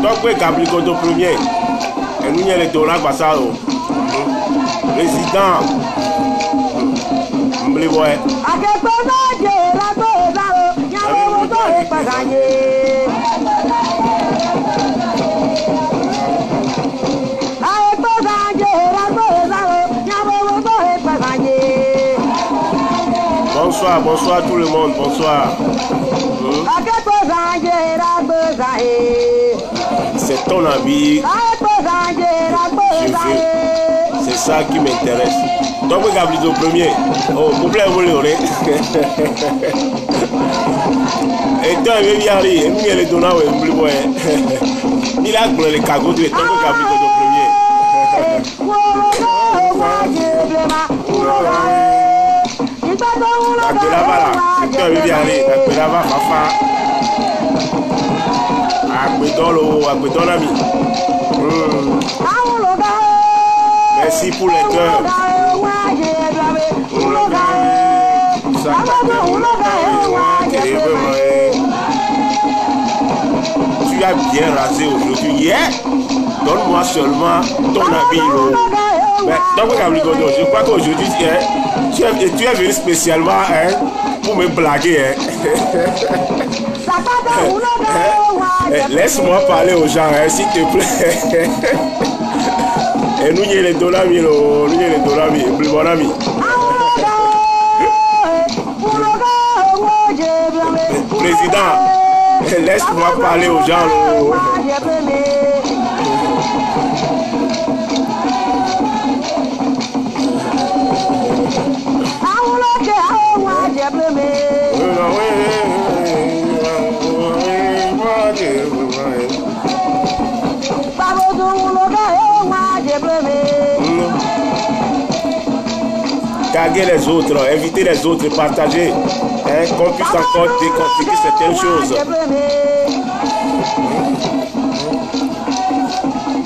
Donc, Gabriel premier, et nous, les Dona Bassalo, président, Mbléboy. Bonsoir, bonsoir tout le monde, bonsoir. C'est ton avis. C'est ça qui m'intéresse. Donc, Gabriel au premier. Oh, complet, vous l'aurez. Et toi, il vient aller. Il vient les donner au Mbléboy. Il a brûlé les cagots de temps que Gabriel au premier. Agbelava là, il vient aller. Agbelava, Fafa. Agbedon l'ami. Merci pour les cœurs. Tu as bien rasé aujourd'hui. Yeah. Donne-moi seulement ton avis. Donc, je crois qu'aujourd'hui, tu es venu spécialement pour me blaguer. Laisse-moi parler aux gens, s'il te plaît. Et nous, les dollars, plus bon ami. Président, laisse-moi parler aux gens. Taguer les autres, inviter les autres, partager, qu'on puisse encore décortiquer certaines choses.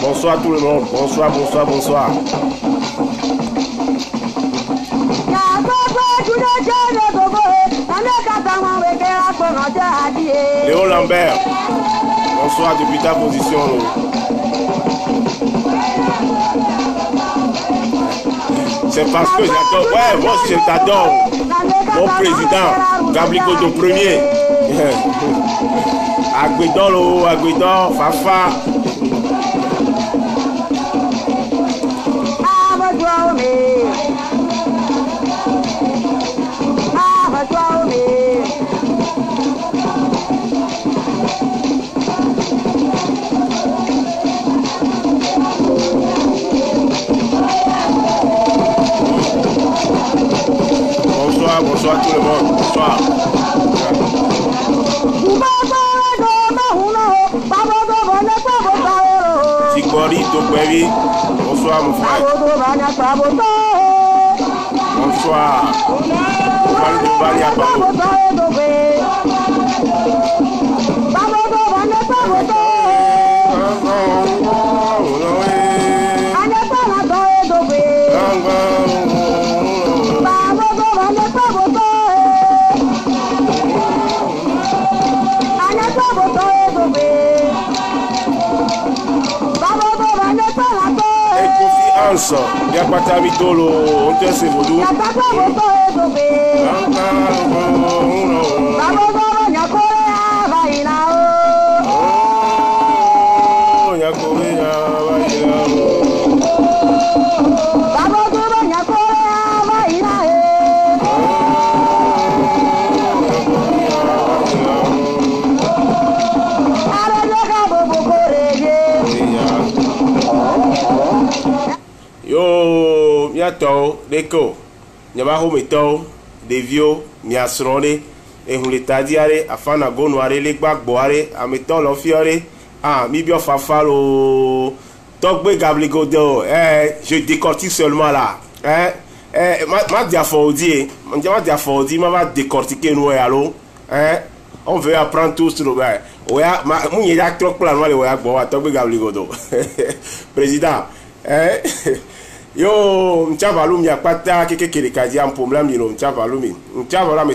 Bonsoir tout le monde, bonsoir, bonsoir, bonsoir. Léon Lambert, bonsoir depuis ta position. C'est parce que j'adore, ouais, moi aussi je t'adore. Mon président, Gabriel Godo premier. Agbedon, Fafa. Bonsoir tout le monde, bonsoir. Sigori Tokwevi, bonsoir mon frère. Bonsoir. Il y a pas ta vitolo, on te sait vous. Yo, miato, deko, nyaba hometo, devio, miasrone, ehun le tadi are afana gonu are le gbagbo are ameto lo fi are mi bio fafa lo togbe gabligodo je décortique seulement là ma dia fordi ma dia fordi ma va décortiquer nous allo on veut apprendre tout sur le gars oya mu ye ya trop plan wale oya gbo wa togbe gabligodo président yo mchavalu mi akpata kekekele kaji ampomla mi lo mchavalu mi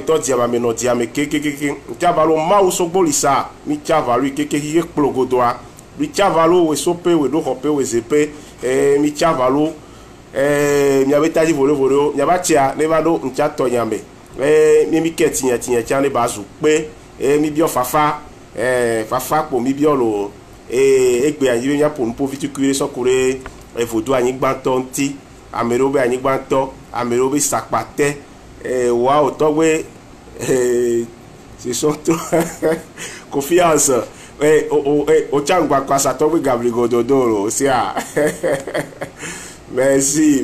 to dia ma me no dia me kekekeke mchavalu ma usogbo lisa mchavalu kekeke ye kplogodoa mchavalu we sope we do hope we zepe mi chavalu mi abetaji volo mi abatia ne ba do mchato nyame mi ketinya tinya ne bazu pe mi bio fafa fafa po mi bio lo egbe anyi mi apo npo vitukure sokure evodo anyigbanto nti amerobe anyigbanto amerobe sakpate wa otogwe ce sont confiance o changwa kwa satogwe gabligododoro sia merci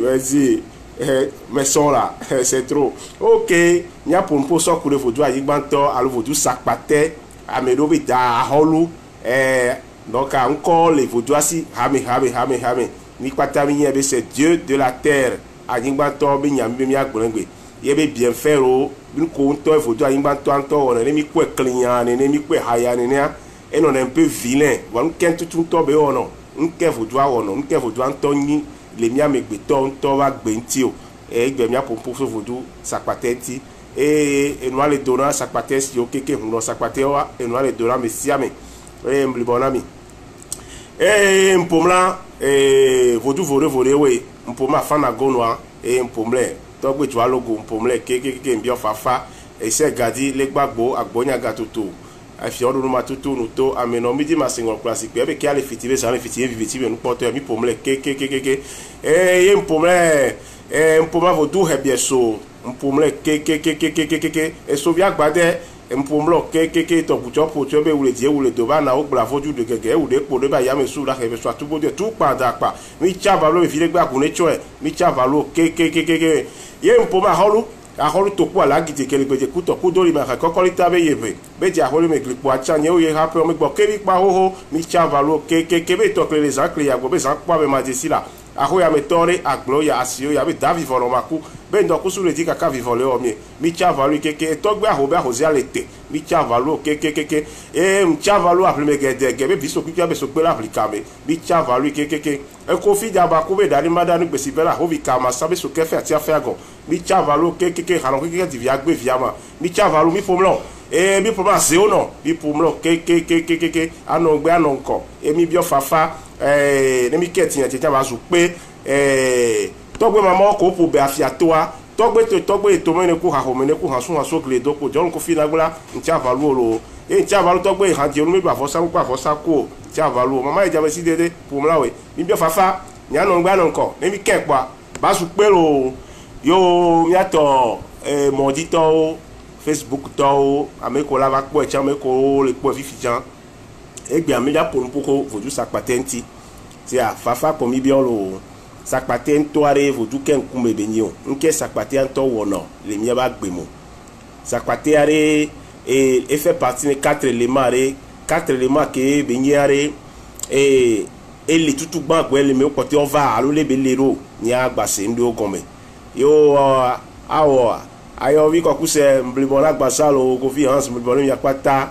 mais sont là c'est trop OK nya pompo sokure vodo anyigbanto alo vodo sakpate amerobe da holu donc encore les vaudoisi hame ni kwata mi yebe c'est Dieu de la terre anyigba to be nyambe mi agbolengbe yebe bien faire o bi ko nto vaudou anyigba to anto wona ne mi ko eklian ne mi ko haya ne et non un peu vilain wa nken tutu to be ono nke vaudou wono nke vaudou anto ni le mi amegbe to wa gbe nti o gbe mi apompo so vaudou sakpatenti no le dona sakpatesi o keke huno sakpatewa no le dona mesiame mblibonami mpomla vodu vore we mpoma fana gonwa mpomle togbe tu alogo mpomle keke mbio fafa se gadi le gbagbo agbonya gatutu afi odu ma tutu no to ameno midi masingo classique ebe ki ale fitibe sa le fitibe vivitibe no poto mi pomle keke mpomle mpoma vodu hebieso mpomle keke so bia gbade mpomlo keke to bucho pocho be wule die wule do ba na o gbla foju de gege e wude po de ba ya me su la hebe so atubo de tu pada pa mi chavalo e file gba ku ne choe mi chavalo keke ye mpoma holu to ku ala gidi kele gbeje ku to ku dori ma ka kokoli tabe yebe be ja holu me klipo acha nye o ye ha pe o me gbo kebi pa ho mi chavalo keke be to kele za kle ya go be za kwa be ma de sila aho ya metore aglo ya asio ya be davi volo maku be ndo ku su le di kaka vivole o mi chavalo keke to gbe aho be aho zi alete mi chavalo keke mi chavalo apli me gede gebe biso ku be so gbe la aplikame mi chavalo keke e ko fi ja ba ku be dani madanu gbe si bela ho vi kama sabe so kefe ati afa ago mi chavalo keke hanon keke di via gbe viama mi chavalo mi pomlo mi pomla se ono mi pomlo keke anon gbe anon ko mi bio fafa ne mi ketinya tete ba zu pe togbe mama ko po be afia toa togbe to mene ku ha ho mene ku ha so kle do ko jon ko fi na gbola ntia valu lo ntia valu togbe ha je me gba fo sa ko ntia valu mama e ja me si dede pomla we mi bio fafa nya no gba no ko ne mi kepa ba su pe lo yo mi ato modito Facebook to ameko la va po e cha me ko le po fifi jan egbe amida pompoko vodu sakpatenti tia fafa komi biolo sakpatento are vodu ken kume benio nke sakpatento wono le mia ba gbemo sakpate are et fait partie de 4 éléments que beniare et le tutu gbagbo le me kote on va alo le belero ni agbase ndo gome yo awo ayo wi ko kuse mblibona agbasa lo ko fi hans mblibona mi akpata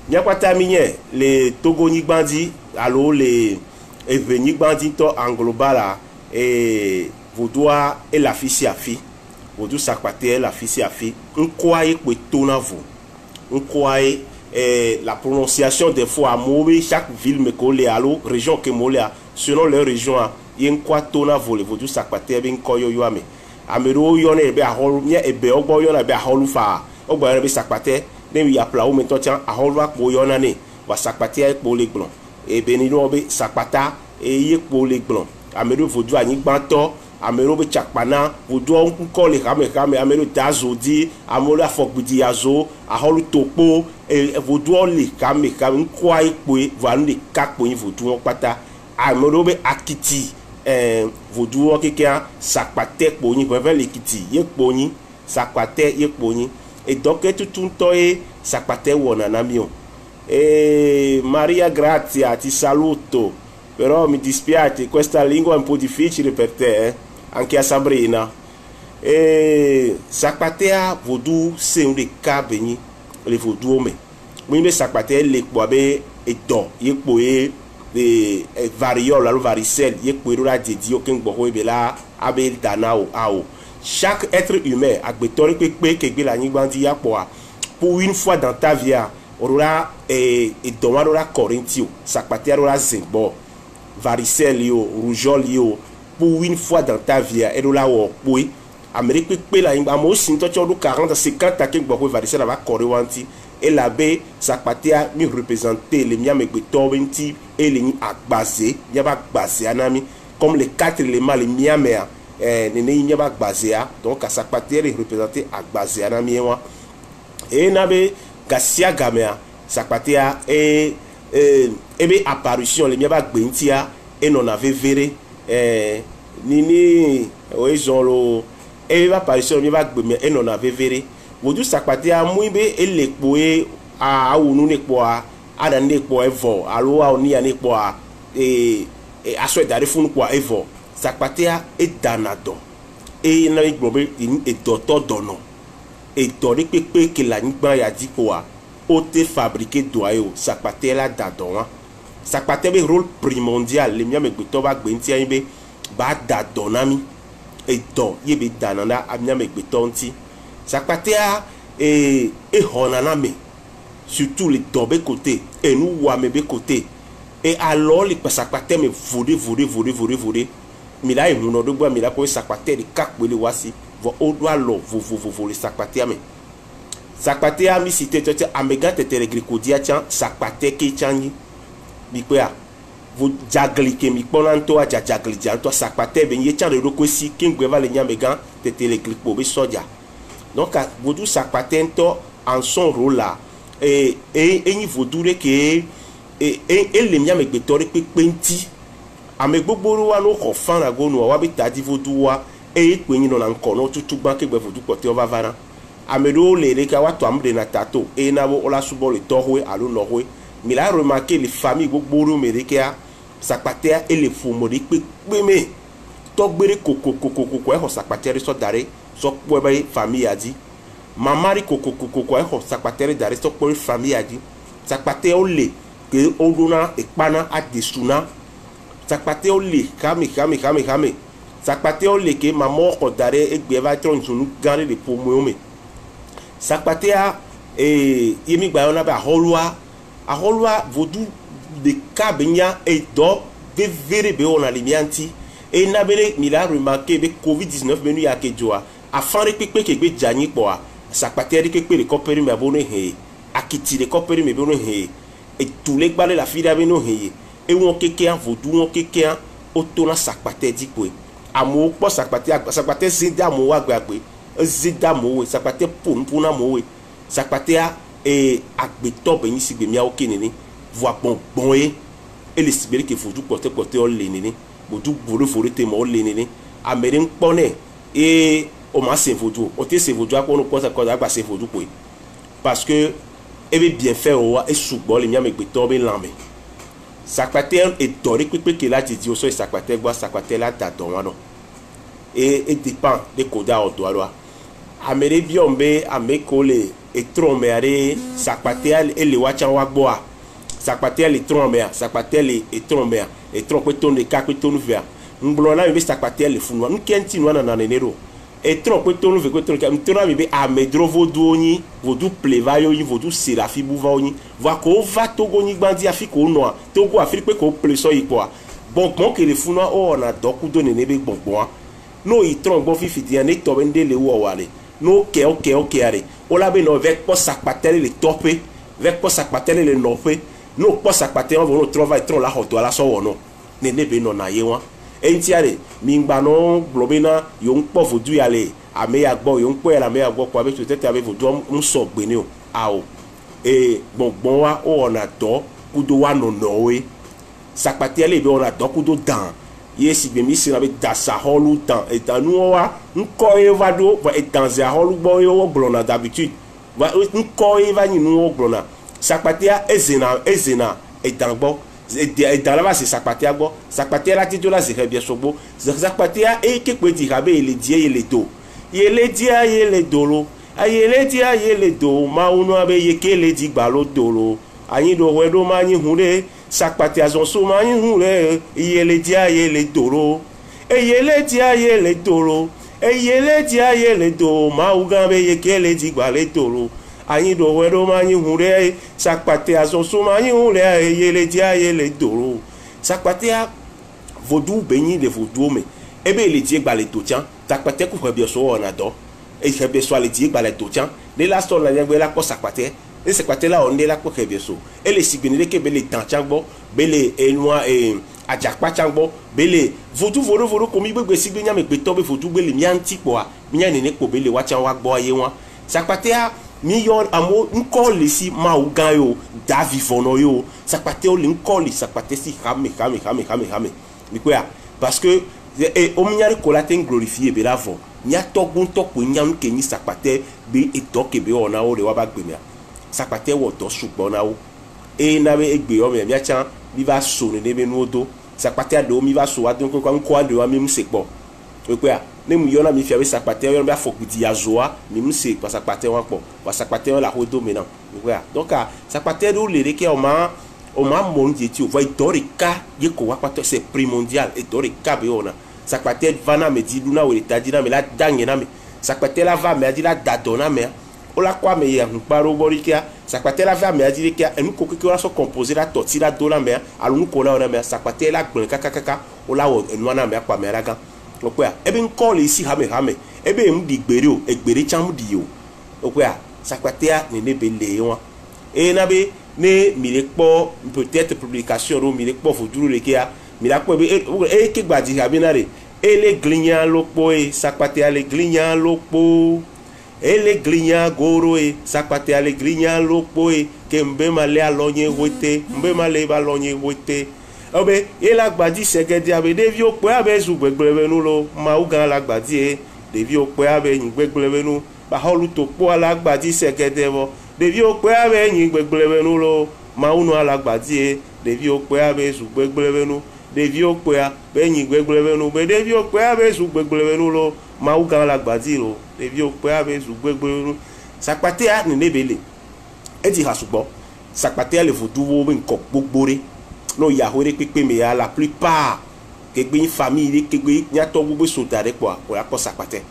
Nyakwata minye le Togo Nigbandi alo le Eve Nigbandi to englobala vodoa et la fille à fi vodo sakwate la fille à fi nkwaye kwe tona vo nkwaye la prononciation des fois à Mobe chaque ville me colle alo région que molia selon leur région yen kwa tona vo le vodo sakwate ben koyo yoame amero yone be aholu nye ebe ogbo yona be aholu fa ogbo yona be sakwate nem ya pla o mento tian a holwa po yona ne wa sakpati e po le gbon e benino be sakpata e ye po le gbon amero vodu anyigbanto amero be chakpana vodu nko le kame amero dazodi amoro afogbidi azo a holu topo e vodu le kame nko ai po valu le kakpo yin vodu pata amero be akiti vodu o keke sakpate po yin pe le kiti ye po yin sakpate ye po yin e donc tout toi sapate wona na mio Maria grazia ti saluto però mi dispiace questa lingua è un po' difficile per te anche a Sabrina sapatea vodu se un de cabeni le vodu me mwimbe sapate le kwabe e do ye poe de variole la varicelle ye poe la dédio ken gbo be la abel danao ao chaque être humain agbetori pepe ke gbe la nyigbandi ya poa pour une fois dans ta vie orora e domaro la corintio sapate la zimbo varicelle yo rougeole yo pour une fois dans ta vie et la wo poe Amérique pepe la ngba mo sin to chodu 40 50 ke gbo varicelle va korewanti et la baie sapatea mi représenter les miam betoventi et les ni agbase yaba gbase anami comme les 4 éléments les miam nene yaba gbase donc sapatea représenter agbase anami wa et nabe gasia gamea sapatea et be apparition les miaba gbentia et non avait verré nini oizolo et apparition les miaba gbemia et non avait verré wodu sapatea muibe elekpoe a wonu nekpoa ada nekpoa evo alo a oni nekpoa aso dare funu kwa evo sapatea e danado e na igbobe e doto dono e tori pepe ke la nigba ya dikoa o te fabriquer doyo sapatea la dadonwa sapatea be rôle primordial le miam egbeto ba gbentia ibe ba dadonami e do yebe danana amia megbeto nti sapatea et honaname surtout les deux côtés et nous ouame be côté et alors les sapatea me voler mais là il nous de bois mais là pour sapatea de kakbele wasi vo odwa lo vo les sapatea me sapatea mi cité toi amega te telegricodia chan sapatea ke chanyi bikoya vo jagli ke mi ponanto a jagli janto sapatea ben ye chan de rokosi kingweva le nyamega te telegrico be soja donc vodu sapatento en son rôle là et ni vodure que et le mia me gbetori pepenti ame gbogboro wa no ko fan ago no wa be tadi vodu wa e penyin no na nkono tutu gba ke gbe vodu pote o vavana ame do le re ka wa to amde na tato e na bo ola subo le tohwe alo nohwe mi la remarquer les familles gbogboro me re ke sapatea et les fomo de pepeme to gbere kokokokoko e ho sapatea so dare so poe famille a dit mamari kokokoko e ho sapatere dare so poe famille a dit sapate o le ke oduna ekpana a desuna sapate o le kame sapate o le ke mamo ko dare egbe va tron sunu gare de pomo me sapate a yemi gba ona ba holwa vodu de kabenya e do de vere be ona limianti et nabele mila remarqué be covid-19 menu ya kejoa afan rekpepe ke gbe jani poa sapateri kekpe le koperi me abone he akiti le koperi me bone he et tous les balles la fille avait no he et won keke an vodu won keke an otona sapateri dikwe amo po sapateri zinda mo wa gbagbe zinda mo we sapateri pona mo we sapateri e agbeto be ni sigbe mi a okenene voix bon et le sibeli ke vodu côté o le nene bodu vore te mo le nene ameren pone et o ma se vodu o te se vodu ko no cosa agba se vodu ko parce que e be bien fait o e sugbon le mi amegbeto be lambe sakpater e tori pepe ke la ti di o so sakpater gba sakpater la dadon wa no et dépend de koda o do alo amere biombe amekole e trombe are sakpater e le wacha wa gbo a sakpater le trombe a sakpater le e trombe a e trompe ton de kakweton vert nglona be sakpater le funwa nkenti no na nenero e trompe ton ve ko ton ka mtona be a medro vodu vodu pleva yo vodu serafi buva oni va ko va togo ni gbandi afiko no togo afrique ko pleso ipo bon que le funwa o na doku do nene be gbogbo no i trombo fifi dia ne to bende le wo wale no ke are o la be no vek po sakpater le topé vek po sakpater le nope no po sakpater on no trova e tron la hoto ala so wono nene be no na ye wa entiare mingba no globena yo npo vodu yale ame ya gbo yo npo ya ame ya gbo kwa be to tete ave vodu nso gbe ni o ao e gbongbon wa o na do kudo wa no we sakpater le be o na do kudo dan yes be mi sira be dasa holu dan e danu wa nko e vado e dans ya holu bo yo glona d'habitude va nko e va ni nu ogbona sakpatia ezena edangbo edala va se sakpatia gbo sakpatia la tito la se bien sogbo sakpatia e ke pe di rabe ele die ele do yele dia yele dolo ayele dia yele do ma unu abe yekele di gbalo dolo ayin do wedo ma yin hunle sakpatia zon so ma yin hunle yele dia yele dolo eyele dia yele dolo eyele dia yele do ma ugambe yekele di gbale dolo ayin do wedo ma yin hunle sakpatia zon so ma yin hunle eyele dia yele dolo sakpatia vodou benyi de vodou me ebe ele die gbale to tian sakpatia ku bien so on ado et je vais soit les dire par les touchants les la son la la ko sakpate et sakpate là on est là ko bien so et les signalé que les tanchango belé et noir et ajakpa changbo belé vodou komi gbegbe sigbe me peto be vodou belé mi anti quoi mi nene ko belé wa chan wa gbo aye won sakpate a million amo nko le si ma u gan yo da vivono yo sakpate o le nko le sakpate si hame mi quoi parce que et o minyari kolaten glorifié be la vo nya togun topo nyam ke ni sakpate be eto ke be ona o le wa ba gbe mi sakpate wo to sugbon na o e na be egbe o mi chan mi va so ne be nu odo sakpate ado mi va so adun ko nko ado wa mi mu sepo o pe a ne mu yona mi fi abe sakpate yo be afokudi azoa mi mu se pa sakpate wa po wa sakpate la hodo me na o pe a donc a sakpate do le ke o ma mon dieu o va itorika ye ko wa pato c'est primordial itorika be ona sakpate vana me di luna o eta di na me la dange na me sakpate la va me di la dadona me o la kwa me ya mparo borikia sakpate la va me di ke enu ko ke o la so composer la toti la do na me alunu ko na me sakpate la gbon kaka o la o enu na me kwa me la gan o pe a ebe nko le si hame ebe mu di gbere o egbere cham di o o pe a sakpate a ne be le won e na be ne mirepo peut-être publication ro mirepo foduru le ke a miracle e ke gbadi abinare ele glignan lopo e sakpate ale glignan lopo ele glignan goro e sakpate ale glignan lopo e ke mbe male alonye wote mbe male ba lonye wote obe e la gbadi segede abe devi opo abe zu gbegbere nu lo ma ugan la gbadi e devi opo abe yin gbegbere nu ba holu to po la gbadi segede bo devi opo abe yin gbegbere nu lo ma unu ala gbadi e devi opo abe zu gbegbere nu devi okpea be nyi gbegbele nu be devi okpea be su gbegbele nu lo ma u gan la gbadi lo devi okpea be su gbegbele nu sakpate a ne nebele e di hasugbo sakpate a le vodou wo be nko gbogbore no yahore pepe me ya la plupart ke gbe famille ke gbe nya to gbogbo sodare kwa o la ko sakpate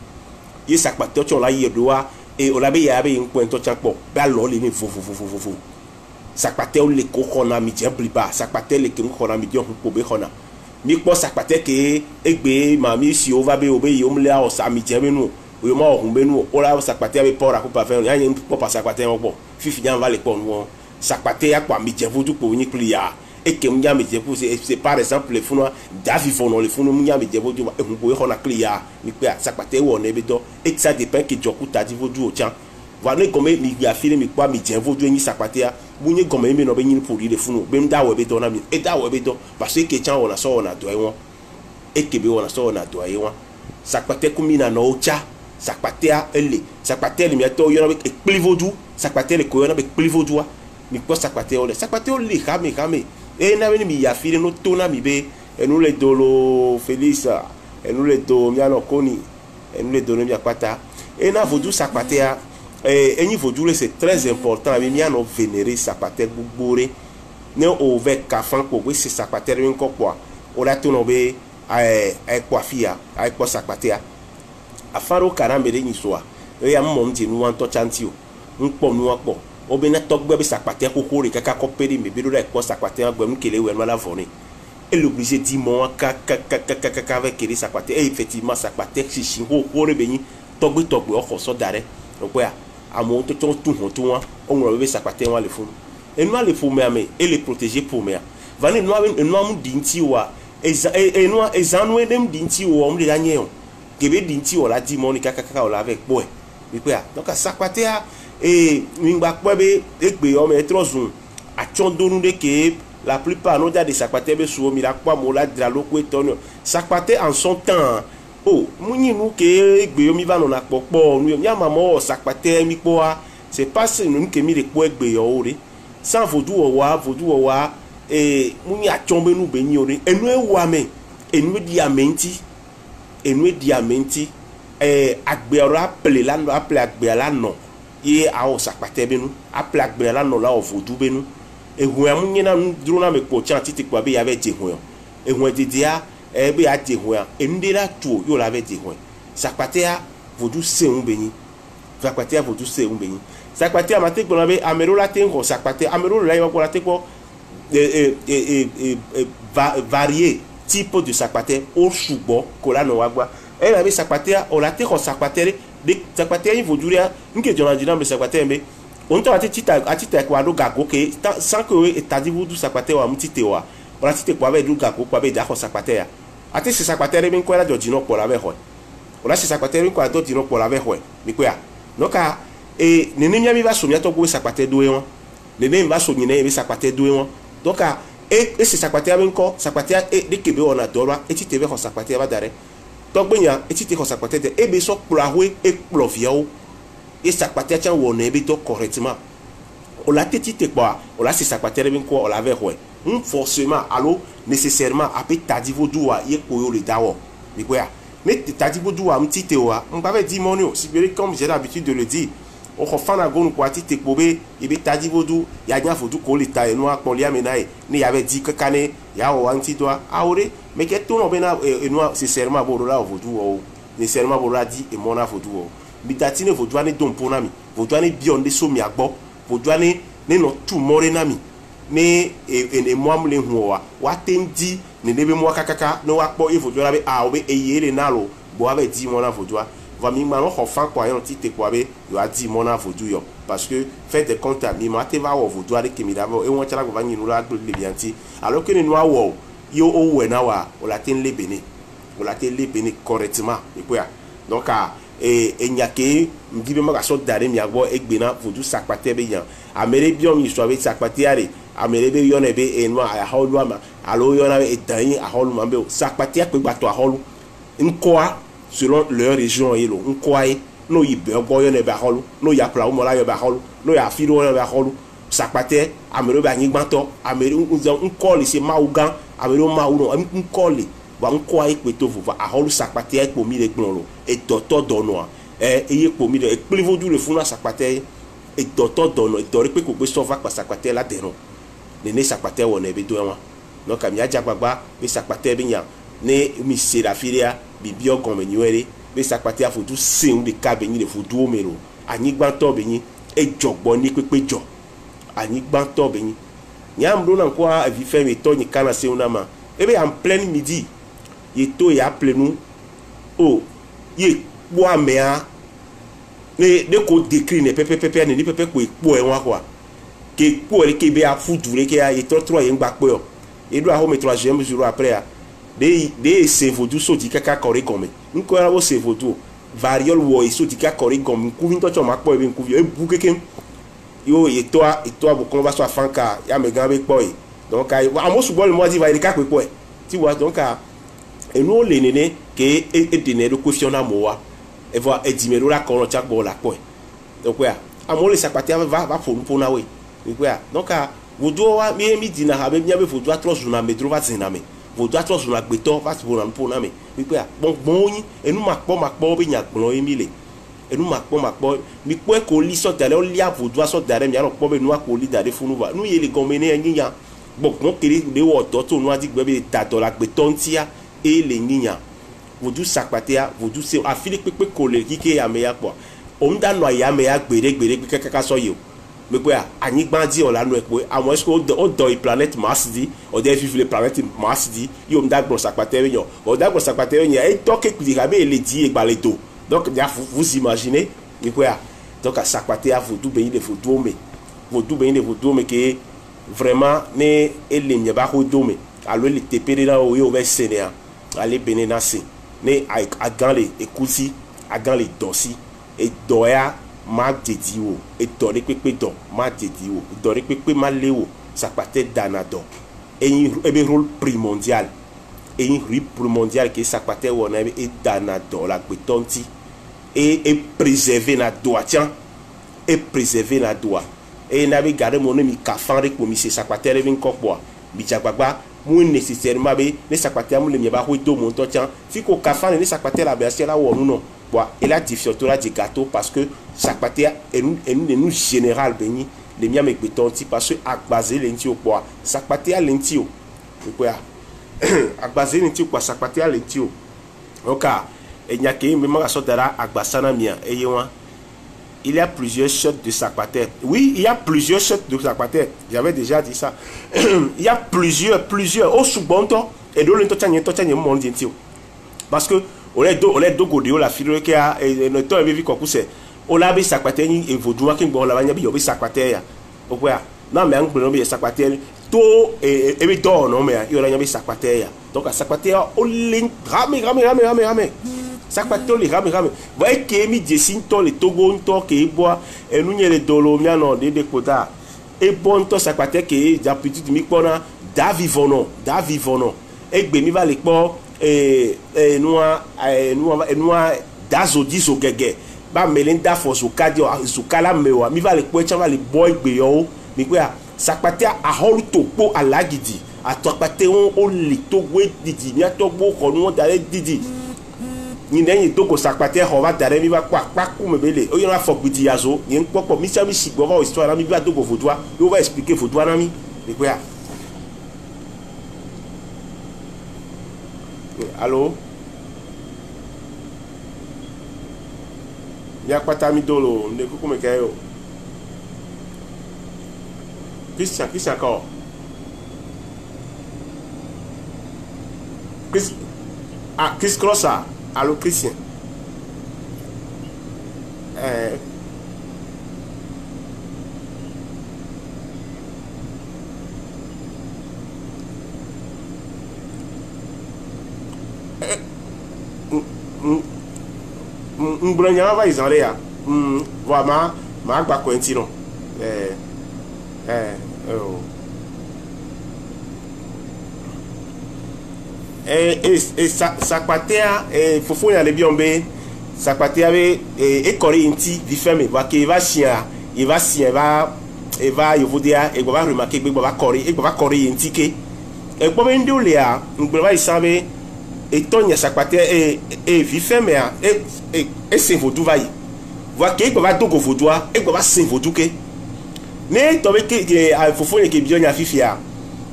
ye sakpate o la ye do wa e o la be ya be nko en to chanpo be lo le ni vo sakpate o le ko khona mi je bliba sakpate le ke khona mi dio ko be khona mi po sakpate ke egbe ma mi si o va be obe yo mle o sa mi je benu o yo ma o hun benu o la sakpate be pora ko pa fe ya yin po pa sakpate won po fifi jan va le po nu sakpate ya kwa mi je vodu po ni kliya e ke mu nya mi je po c'est par exemple le funu da vivon no le funu mu nya mi je vodu e hun po khona kliya mi pe sakpate wo ne be do e ça dépend que joku ta di vodu o chan voilà comme mi ya file mi kwa mi je vodu ni sakpate ya bunye gome mi no be nyin pori le funu be mda we be do na mi e da we be do parce que chan wona so na do e won e ke be wona so na do e won sakpate kumina no cha sakpate a ele sakpate le mi to yo na be plivodu sakpate le ko yo na be plivodu mi ko sakpate o le kame e na be mi ya file no to na mi be e no le dolo Felisa e no le do mi ano koni e no le do no mi akpata e na vodu sakpate a eni vodule c'est très important mais mi ano vénérer sakpate gbogbore ne o ve kafan ko we c'est sakpate rin ko kwa o la to no be kwa fia kwa sakpate a faro karambe de ni soa e ya mom ti nu wan to chanti o npo nu apo o be na to gbe be sakpate kokore kaka ko pere me be do la kwa sakpate agbe mu kele we no la voni et l'obligé dit mon ka avec kele sakpate et effectivement sakpate chichi kokore be ni togbe o ko so dare o kwa amo to tout honto on va sakpate wa le funu e no le funu me e le protéger pour me vani no mu dinti wa e no ezanu edem dinti wa on le danye on kebe dinti wa la di mo ni kaka o la avec boy bi pe a donc sakpate a e mi gba pe be egbe o me trozun a chondonu de ke la plupart no da de sakpate be so mi la kwa mo la dra loko etonio sakpate en son temps oh munyi nu ke egbe yo mi va no na popo nu ya mama o sakpate mi po a c'est pas ce nous qui mis les poètes béoré sans vaudou wa et muni a tombé nous bénioré et nous wame et nous diamenti agbéora appelé là appelé agbéala non et a o sakpate benu appelé agbéala non là o vaudou benu et huya muni na drona me pocha titi kwa be y avait dit huya et huya didia e be a dit huya et nous de là tout yo l'avait dit huya sakpate a vaudou c'est un béni sakpate a vaudou c'est un béni sakpate a maté ko na be amero la tengo sakpate amero la yo ko la te ko varié type de sakpate o subo ko la no wagwa e na be sakpate a o la te ko sakpate de sakpate a vaudou ya nke jona dina be sakpate be on to atita ko ado gago ke sans que etadi vaudou sakpate wa mutite wa o la tite ko ave du gago ko be da ko sakpate ya ate se sakpate be ko la jojino ko la be ho o la se sakpate be ko ado dino ko la be ho mi ko ya no ka et nene mi va somia to go sakpate do won nene mi va somia ne be sakpate do won donc et c'est sakpate a benko sakpate e de kebe ona dorwa et ti tebe ko sakpate va dare to gbenya et ti te ko sakpate de e be so plawe e ploviao et sakpate a won e be to correctement o la teti te kwa o la se sakpate benko o la ve ho forcément allo nécessairement après tadi vodua ye koyo le dawo mi ko ya mais tadi vodua mtite wa on va dire monio si bien comme j'ai l'habitude de le dire o ko fana gonu kwa tite pobe ibe tadi vodu ya nya vodu ko le ta enu akpoli amenai ni ya be di kakane ya o anti toi aure mais que tout no bena enu sincèrement bo la vodu o nécessairement bo la di e mona vodu o bitatine vodu ani don ponami vodu ani bionde so mi agbo vodu ani ne no tu more nami ne e mo amle hu wa tendi ne nebe mo kakaka no wa po e vodu la be a obe eyele nalo bo ave di mona vodu va mi mano enfant quoi yon tite quoi be yo a dit mon avodu yo parce que fait des comptes mi mate va wo vodu avec mi d'abord et on tala ko va ni la le bianti alors que ni no wo yo o we na wa o la ten le bene correctement et quoi donc et nyake mdibe ma ka so dare mi agbo egbena vodu sakpate be yan amere biom mi so be sakpate are amere be yo ne be enwa a holu ama alo yo na be edan a holu ma be sakpate pe gbato a holu nkoa selon leur région yelo nkoai no yibe boyo ne ba holu no ya pla mo la yo ba holu no ya firo ne ba holu sakpate amere ba nyigbanto amere nkoli se maugan amere mauno nkoli ba nkoai pe to va a holu sakpate e po mi le gbon lo e toto dono eye po mi le plivo du le funa sakpate e toto dono e dori pe ko gbe so va pa sakpate la deron ne sakpate wo ne be do won no ka mi aja gbagba be sakpate be yan ne mi se la filia bibio gome nyere be sakpate afodu sin de ka be ni le fodu omero anyigbanto be ni e jogbo ni pepe jo anyigbanto be ni nyam do na ko a vi fe mi to ni kana se una ma ebe en plein midi ye to ya plenu o ye po amea ne de ko décrit ne pepe ne ni pepe ko epo e won kwa ke po le ke be a fudu le ke a ye to 3 ye ngba pe o e do a ho me 3e jour après a de se vodu so di kaka kore gome nko ara wo se vodu variol wo so di kaka kore gome ku vin to cho ma po e bin ku vi e bu keke yo e to bo kon va so afanka ya me gan be po e donc ai amo su bol mo di va e ka pe po e ti wa donc e no le nene ke e de ne do question amoa e va e di me la kon cha bo la po e donc ya amo le sakpate va po na we ya donc vodu wa mi di na ha be nya be vodu atro na me dro va zina me vodu atro na gbeto va ti bona po na me ya bon yin enu ma po be nya gbon emile enu ma po mi po e ko li so dale o li a vodu so dare mi aro po be nu a ko li dare funu va nu ye le gomene enyiyan gbon kere de wo to nu a di gbe be ta to la gbeto ntia e le nyiyan vodu sakpate a vodu se afile pepe ko le kike ya me ya po o nda no ya me ya gbere kaka so yo me po ya anyigban di o la no e po àwọn esko o do i planet Mars di o de vivre le planète Mars di yo nda gbon sakpate yo o da gbon sakpate yo e to ke kudi ka be le di e gbale do donc ya vous imaginez me po ya donc sakpate a vodu be de vodu me que vraiment ne ele nya ba ho do me alo le tepere na o yo be senia ale benenase ne a gan le ekusi a gan le dosi e doya ma dedi wo e dori pepe do ma dedi wo dori pepe ma lewo sakpate danado ebe rôle primordial que sakpate wona e danado la gbetonti e préserver na do atian et préserver la doigt et n'avait gardé mon ami kafan pour monsieur sakpater vin kokboa bijagbagba mu nécessairement be ne sakpater mu le miaba ho do mon totian fi ko kafan ne sakpater la bercer la wo non bois et la difficulté la du gâteau parce que sakpater et nous général beni les miam avec béton parce que akbaze lenti au bois sakpater lenti o quoi akbaze lenti quoi sakpater lenti o oka et n'y a que même la sorte là agbasana mia et ywa. Il y a plusieurs sortes de sakpater. Oui, il y a plusieurs sortes de sakpater. J'avais déjà dit ça. Il y a plusieurs. Au sous-bonto, et de l'intotien, mon dieu. Parce que, on est deux godéo, la fille qui a, et le temps est vu qu'on pousse. On a vu sakpater, et vous doit qu'il y ait la manière de sakpater. Non, mais on peut nommer sakpater. Tout, et bien, non, mais il y a un sakpater. Donc, à sakpater, on l'est, rame. Sakpater les rame. Voyez que mi dessine to les togo to que bois et nous les dolomia non de kota et bon to sakpater que ja petit mi pona da vivono et gbe mi va le po et noa dazo dizo gege ba melinda for zukadio zukala mewa mi va le po cha va le boy gbe yo mi kwa sakpater a holu to po alagidi a sakpater on le togo didi mi a togo ko no dale didi ni nenye doko sakpater on va dare mi va kwa ku mebele o yana fo gbidi yazo ni npopo mi cha mi sigbo va histoire na mi va doko vodwa yo va expliquer vodwa na mi e kwa allô ya kwata mi dolo ne ku me kayo Christian ko Chris Crosser. Allô, Christian. Mbranya va izale ya. Vraiment, ma gba Quentino. Sakpater fofo ya le biombe sakpater ave e kori inti vi ferme va que va chien e va yo vodia e va remarquer que va kori inti ke e bo be ndu le a ngbe va isabe e tonya sakpater e vi ferme a e se vodu va yi va que va dogo vodua e va se vodu ke ne to be ke fofo ye ke bionya fifia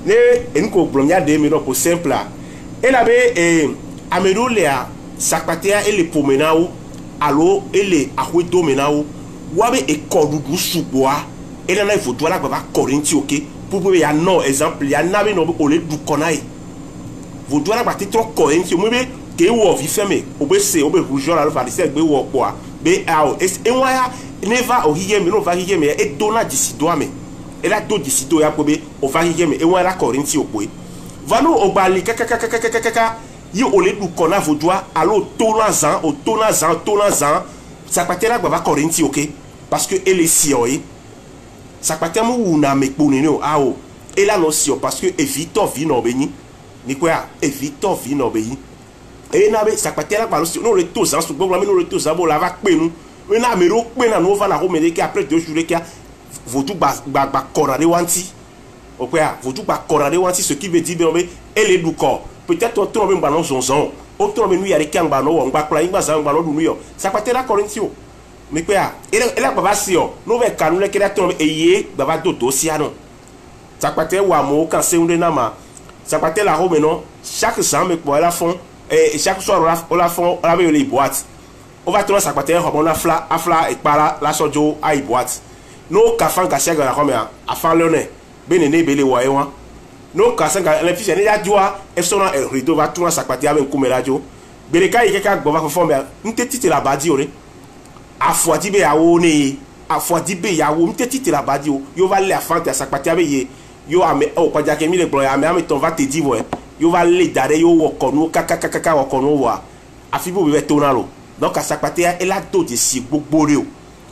ne enko bromia de mi no po simple. Elle avait amélioré sakpater et les pomenao allo et les ahuedo menao wabe et kodudu suboa et là il faut doit la baba corinthi ok pour ya non exemple ya nabe no ole du konai vous doit la battre trop corinthi mo be ke wo vi fermé obe se obe rougeon la va dire gbe wo kwa be ao et waya neva o hiye me no va hiye me et dona disido ame et la do disido ya kobe o va hiye me et waya corinthi okwe vano obali kaka yi ole du kona vodwa allo tonazan sakpater la baba corinthi ok parce que elle est sioi sakpater mu na mekponi no ao elle a no sio parce que evito vino beni ni kwa evito vino beni e na be sakpater la balo no le tozan so gbogbo no le tozan bo la va pe nu we na mero pe na no va la homele ki après 2 jours ki vodu ba korare wanti okwa vodu ba korare wanti ce qui veut dire elle est du corps peut-être on tombe ba no zonzon on tombe nu yare kan ba no wo ngba kla ngba zan ba no du nu yo sakpater la corinthio me kwa elle a baba sio no ve kanu le kira tombe eye baba dodo siano sakpater wa mo kan se unde na ma sakpater la home non chaque sang me pour la fond et chaque soir on la fond on la veut les boîtes on va tourner sakpater on a afla et para la sojo ai boîte no kafan ka shega la home a fa lone benene bele wa ewa no kasan ka le fise ne ya joa e sona e rido va tourner sakpater avec kumela jo bele kai ke ka gbo va fo me nteti la badi ore afwadi be yawo ne afwadi be yawo nteti la badi o yo va le afante sakpater be ye yo ame o pa jake mi le gbo ame ton va te di wo yo va le dare yo wo konu kaka wo konu wa afibo be tonalo donc sakpater e la to de si gbogbo re o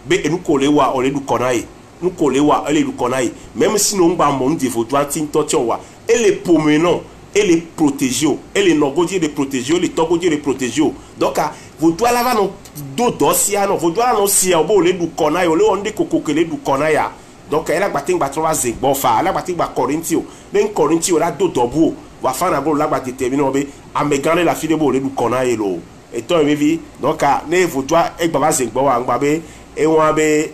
be enu ko le wa o le du konai nu ko le wa ele du konai même si no ngba mo ndi fo 20 totion wa ele pomeno et les protéger et les nogodier les protéger les togodier les protéger donc vodou ala va no do dosia no vodou ala no sia obo le du kona yo le onde kokokele du kona ya donc ela gbatin gba trova zegbo fa ela gbatin gba corintio ben corintio la do dobu va fa na bo la gba déterminer obe amegane la fille bo le du kona elo et to evi donc ne vodou e gba va zegbo wa ngba be e won be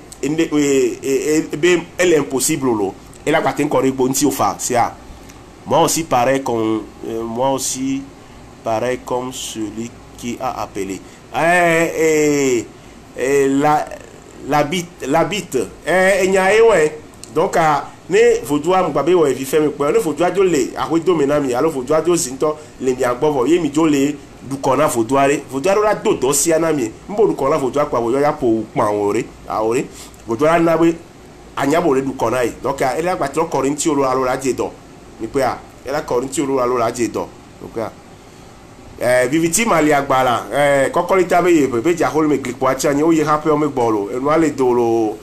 elle est impossible lo et la gbatin ko regbo nti o fa sia moi aussi pareil comme celui qui a appelé la bite donc ne vodua mbabe wo vi femi pe ne vodua jo le ahodo menami alo vodua jo zinto le mi agbovo ye mi jo le du kona vodua la dodo si anami mbo du kona vodua pa wo ya po pa ore aore vodua na we anyabo le du kona yi donc ele agbatro Corinthians lo alo la jedo mi pe a ele Corinthians lo alo la jedo donc viviti mali agbala kokolita be ye be ja hol me glikpo acha ni o ye hape o me gbolo enu ale dolo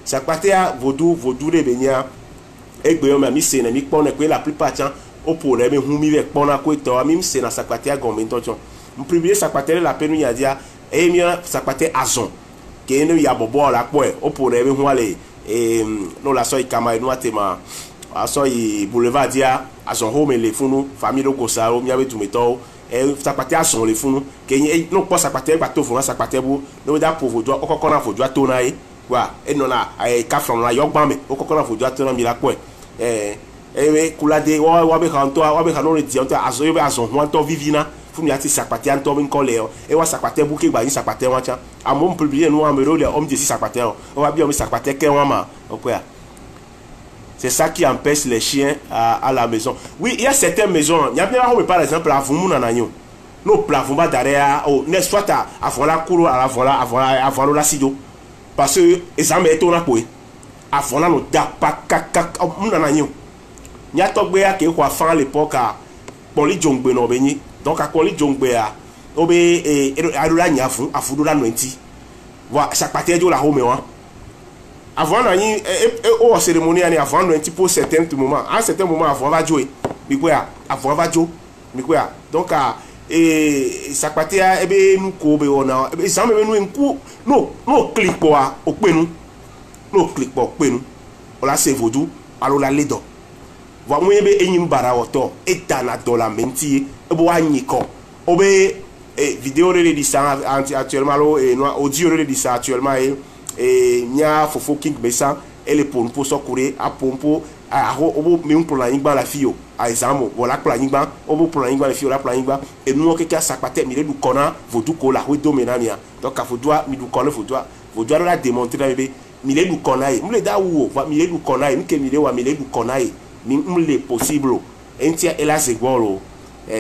sakpatea vodou de benya egbe yo mi se na mi pon pe la plupart chan o pour me hu mi ve pon na ko to mi se na sakpatea gombe ntocho m privilégier sakpatea la penu ya dia e mi sakpatea azon ke no ya bobo la po o pour me hu ale no la so ikama enu atema aso i boulevard dia azon ho me le funu famille ko sa o mi ave tu meto sakpatea son le funu ke no po sakpatea gba to funu sakpatea bu no da pour vodou o kokona vodou to na e wa enona ay kafron la yogba me o kokona vodou to na mi la po kulade wa be kanto wa be kanore di onto azo yo be azon ho to vivina funu ya ti sakpatea to bin kole wa sakpatea bu ke gba yin sakpatea wa cha amon publier no amero le om di sakpatea o wa bi o mi sakpatea ke wa ma o ko ya. C'est ça qui empêche les chiens à la maison. Oui, il y a certaines maisons. Il y a bien par exemple la fumu nananyo. No plafond derrière oh ne soit à voilà cour à la voilà la sido. Parce que les amis étant là pour à voilà no da pa kaka nananyo. Nya togbe ya ke kwa fan l'époque à poli jongbe no beni. Donc à poli jongbe a obe adola nyafu afudola noenti. Voilà chaque partie de la home wa. Avant nani au cérémonie avant un petit peu certain moment à certain moment avant va jouer mi quoi avant va jouer mi quoi donc ça patia ebe nous ko be ona ebe ça me nous enku no click quoi au penu no click quoi au penu on la c'est vodou alors la ledo va mo ebe enyim bara oto etana dollar menti ebo anyiko obe vidéo de ça actuellement audio de ça actuellement nya fofo king besa ele pompo so kure a pompo a ho obo mi un plan ingba la fio a examo wala plan ingba obo plan ingba la fio la plan ingba e nu o ke ka sakpate mi le du kona vodou ko la ho do menania donc a vodou mi du kona vodou la démontrer na bebe mi le du kona e mi le da wo mi le du kona e mi ke mi le wa mi le du kona e mi le possible entia ela zegolo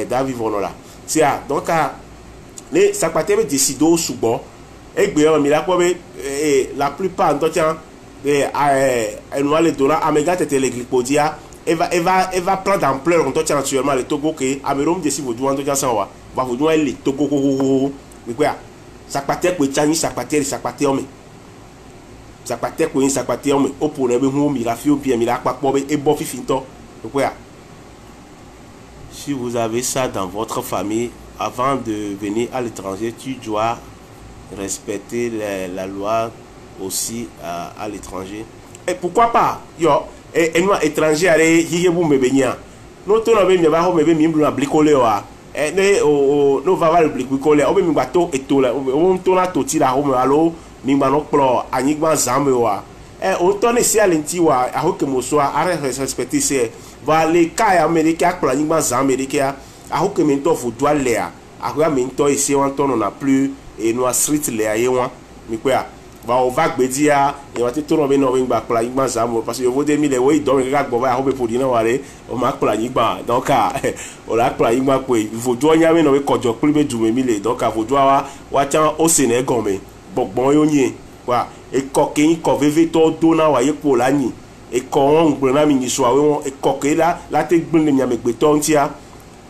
David vonola c'est donc les sakpate be décido subo egbe mi la ko be la plupart d'entre eux nous les donner amega tete l'églipodia elle va prendre d'ampleur quand tu actuellement le Togo que amerom de si vous doit en ça va vous doit le Togo mais quoi ça patek ko tchani ça patek homme ça patek ko ça patek homme au pour le mi la fio bien mi la pa po e bo fifinto quoi si vous avez ça dans votre famille avant de venir à l'étranger tu dois respecter la loi aussi à l'étranger. Et pourquoi pas yo et nous étranger aller hier vous me benya nous to na be mi ba ho me be mi mblu na blikole wa ne o no va le blikole o be mi bato eto la o to na to ti la ho me alo mi gba no plo anyigba zambe wa o to ne si alenti wa a ho ke mo so a respecter c'est va les cas américains plo anyigba zambe américain a ho ke mi to fo doit le a ko mi to ici on to na plus et nous a street le aye wa mi quoi va on va gbedia et on va te tourner no ngba pla ngba zamo parce que vous 2000 we don ga gbo ba ho be podi na ware o ma pla ngba donc o la pla ngba ko vous do nya me no we kojo pli be du me donc vous do wa chan o se ne gome bogbon yo yin wa e ko kin ko veve to do na wa ye po la yin e ko won gbo na mi ni so awe won e ko ke la te gbin le mi amegbe to ntia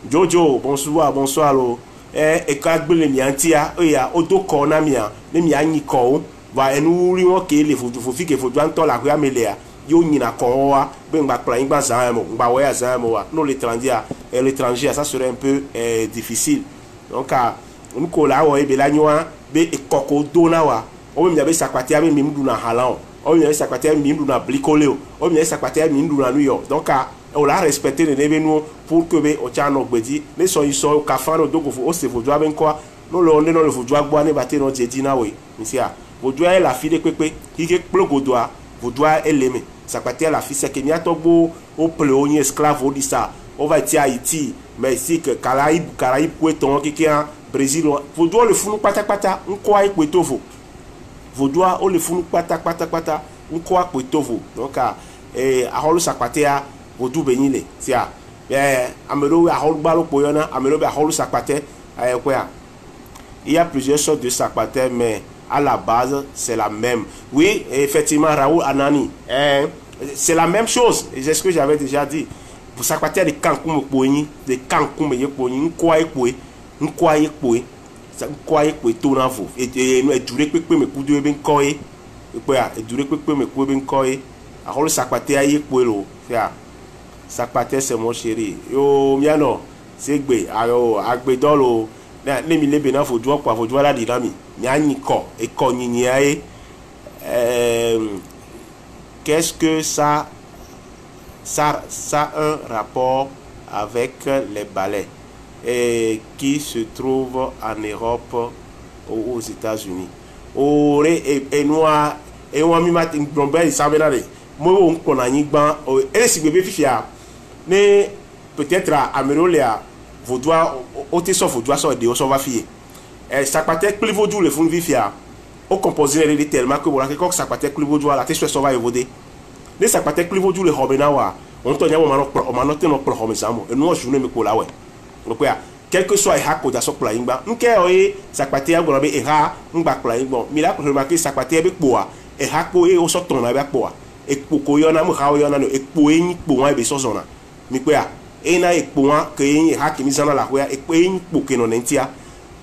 jojo bonsoir lo e ka gbin le mi antia o ya o do ko na mi a le mi anyi ko va enu ri won ke le fofi ke fodu anto la kwa melea yo nyina ko wa be ngba plan ngba zan mo ngba wa ya zan mo wa no le trandia l'étranger, ça serait un peu difficile. Donc, on colla, on est belagnois, be koko donawa. On me avait sakwatia, mais mimdou na halan. On me avait sakwatia, mimdou na blicoleo. On me avait sakwatia, mimdou na New York. Donc, on l'a respecté les événements pour que be ochano gbedi. Les sont ils sont kafano donc au se voudra ben quoi. Nous le on est dans le voudra boire ne batter notre jedina oui. Monsieur, voudra la fille de pepe, qui est plogodoa, voudra elle sakwatia la fille c'est que mia tobo au pléonier esclave au dit ça. On va être à Haïti, mais ici que Caraïbes, Poueton, qui est en Brésil, vous devez le fou pata pata, on croit que vous. Vous devez le fou pata on croit que vous. Donc, à Holo Sakpatea, vous devez bénir. C'est à Amelo, à Holo Balo Poyona, Amelo, à Holo Sakpate, il y a plusieurs sortes de Sakpate, mais à la base, c'est la même. Oui, effectivement, Raoul Anani, c'est la même chose, c'est ce que j'avais déjà dit. Pour ça, de Cancun, de Cancun, un quoi tout dans vous. Et durer que me coude bien coy, et durer que me coude bien coy. A rôle saquaté à y couelo. C'est mon chéri. Yo, miano, c'est gbe, ayo, agbedolo. Les mille bénin, faut jouer quoi, faut jouer la dynamique. Miani ko, et koniniae. Qu'est-ce que ça a un rapport avec les ballets qui se trouvent en Europe ou aux États-Unis. Et noir et on m'a dit que l'on savait là. Moi, on a dit que et si bébé fia, mais peut-être à Améroléa, vous doit ôter son vous doit sur des on va fier. Ça peut-être plus vous le fond vifia. Au composé les tellement que voilà quelque ça peut-être plus vous doit la tête sur va évoluer. Les ça peut-être plus vous le robenawa. On tourne on m'a noté notre programme ça moi. Et nous journée me colla ouais. Donc quel que soit hako da so plan ba. Nké oye ça peut-être go be era ngba plan bon. Mi la remarquer ça peut-être be poa. E hako e o so ton na be poa. E poko yo na mu ha yo na no e po yin po wan be so zona. Mi kwa e na e po wan ke yin haki mi zana la kwa e po yin po ke no nentia.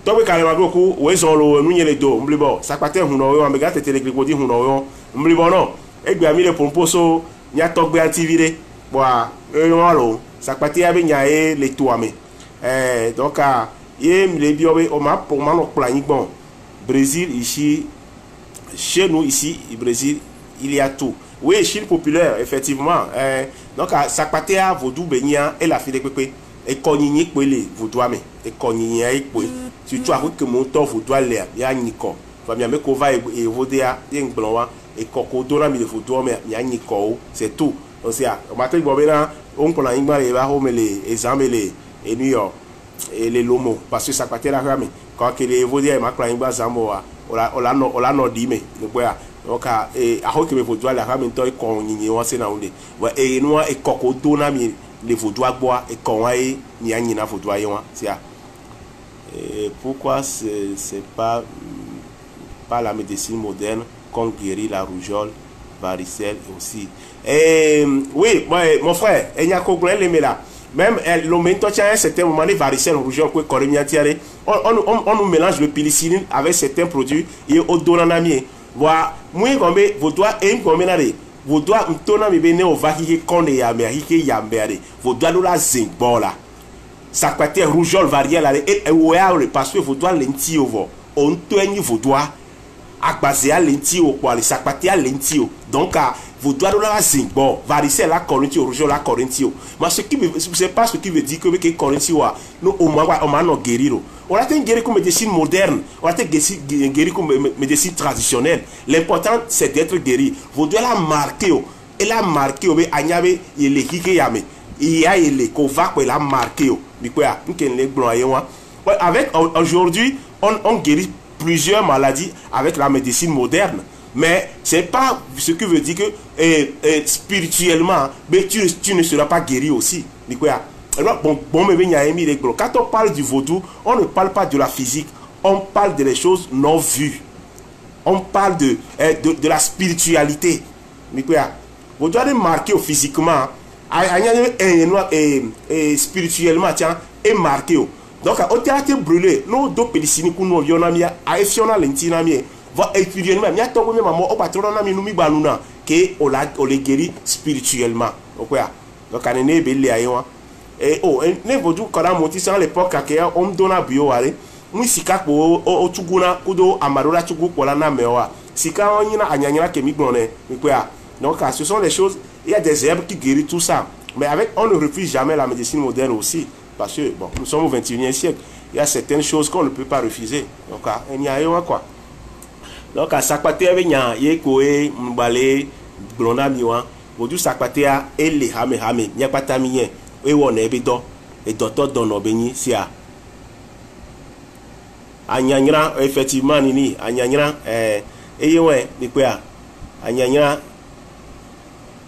To be kale ma go ku we zo lo nu nyele do mblibo ça peut-être hu no yo am ga tete le grikodi hu no yo mblibo no e gba mi le pomposo nya to gbe antivire boa e yo lo ça peut-être be nya e le to ame donc ye mi le bio be o ma pour ma no plan bon Brésil ici chez nous ici au Brésil il y a tout. Oui, Chine populaire, effectivement. Donc, ça pâté à Vodou Benia et la fille de Pépé. Et Konigny Kwele, Vodou Ame. Et Konigny Kwele. Surtout avec que mon temps Vodou l'air, il y a Nico. Famille Mekova et Vodéa, il y a un blanc. Et Coco Dona, il faut dormir, il y a Nico. C'est tout. Donc, c'est à. On m'a dit, on peut aller les barreaux, les examens, les New York, et les Lomo. Parce que ça pâté la rame. Quand les Vodéa et Maclaimba Zamboa, on l'a non dit, mais donc à que me vaudois la femme toi qu'on y on na onde et nous et coco dona mi les vaudois bois et qu'on a ni ani na vaudois yon c'est pourquoi c'est pas la médecine moderne qu'on guérit la rougeole, varicelle aussi. Oui, mon frère, il y a quoi les là. Même le momento à un certain moment les varicelles rougeole que on nous mélange le pénicilline avec certains produits et au donanamier. Voilà, moi comme vous doit comme nare vous doit m'tona mi bene au vaquille konde ya Amérique ya mbere vous doit nous la zingbola ça peut être rougeole varielle et ouais parce que vous doit lentille au on toigne vous doit agbaser à lentille au quoi ça peut être lentille donc vous doit nous la zingbo varicelle la corintio rougeole la corintio mais ce qui c'est pas ce qui veut dire que corintio nous au moins on m'a non guérir. On a été guéri comme médecine moderne, on a été guéri comme médecine traditionnelle. L'important c'est d'être guéri. Vous devez la marquer. Et la marquer, il est qui yame. Il y a les covac, il a marqué. Avec aujourd'hui, on guérit plusieurs maladies avec la médecine moderne. Mais c'est pas ce qui veut dire que spirituellement, mais tu ne seras pas guéri aussi. Quand on parle du vaudou, on ne parle pas de la physique, on parle de les choses non vues. On parle de la spiritualité. Vous devez marquer physiquement, spirituellement, et marquer. Donc, on a été brûlé. Nous, deux pédicines, nous avons mis à Effiona Lentinamie. Va étudier même. Il y a tout le monde au patron nous mi que on les guérit spirituellement. Donc, on est belé et oh ne vodu kala moti sans l'époque que on donna bio ale mu sika ko o tuguna kudo amadora tugu pola na mewa sika onyina anyanyira ke mi gbon mi pe a donc ce sont les choses il y a des herbes qui guérissent tout ça mais avec on ne refuse jamais la médecine moderne aussi parce que bon nous sommes au 21e siècle il y a certaines choses qu'on ne peut pas refuser donc il y a quoi donc à sakpate avec nya ye ko e mbale blona miwa vodu sakpate a ele hame nya pata mi yen e wo na ebe do e docteur don obeni sia anyanyira effectivement ni anyanyira eyewe ni pe a anyanyira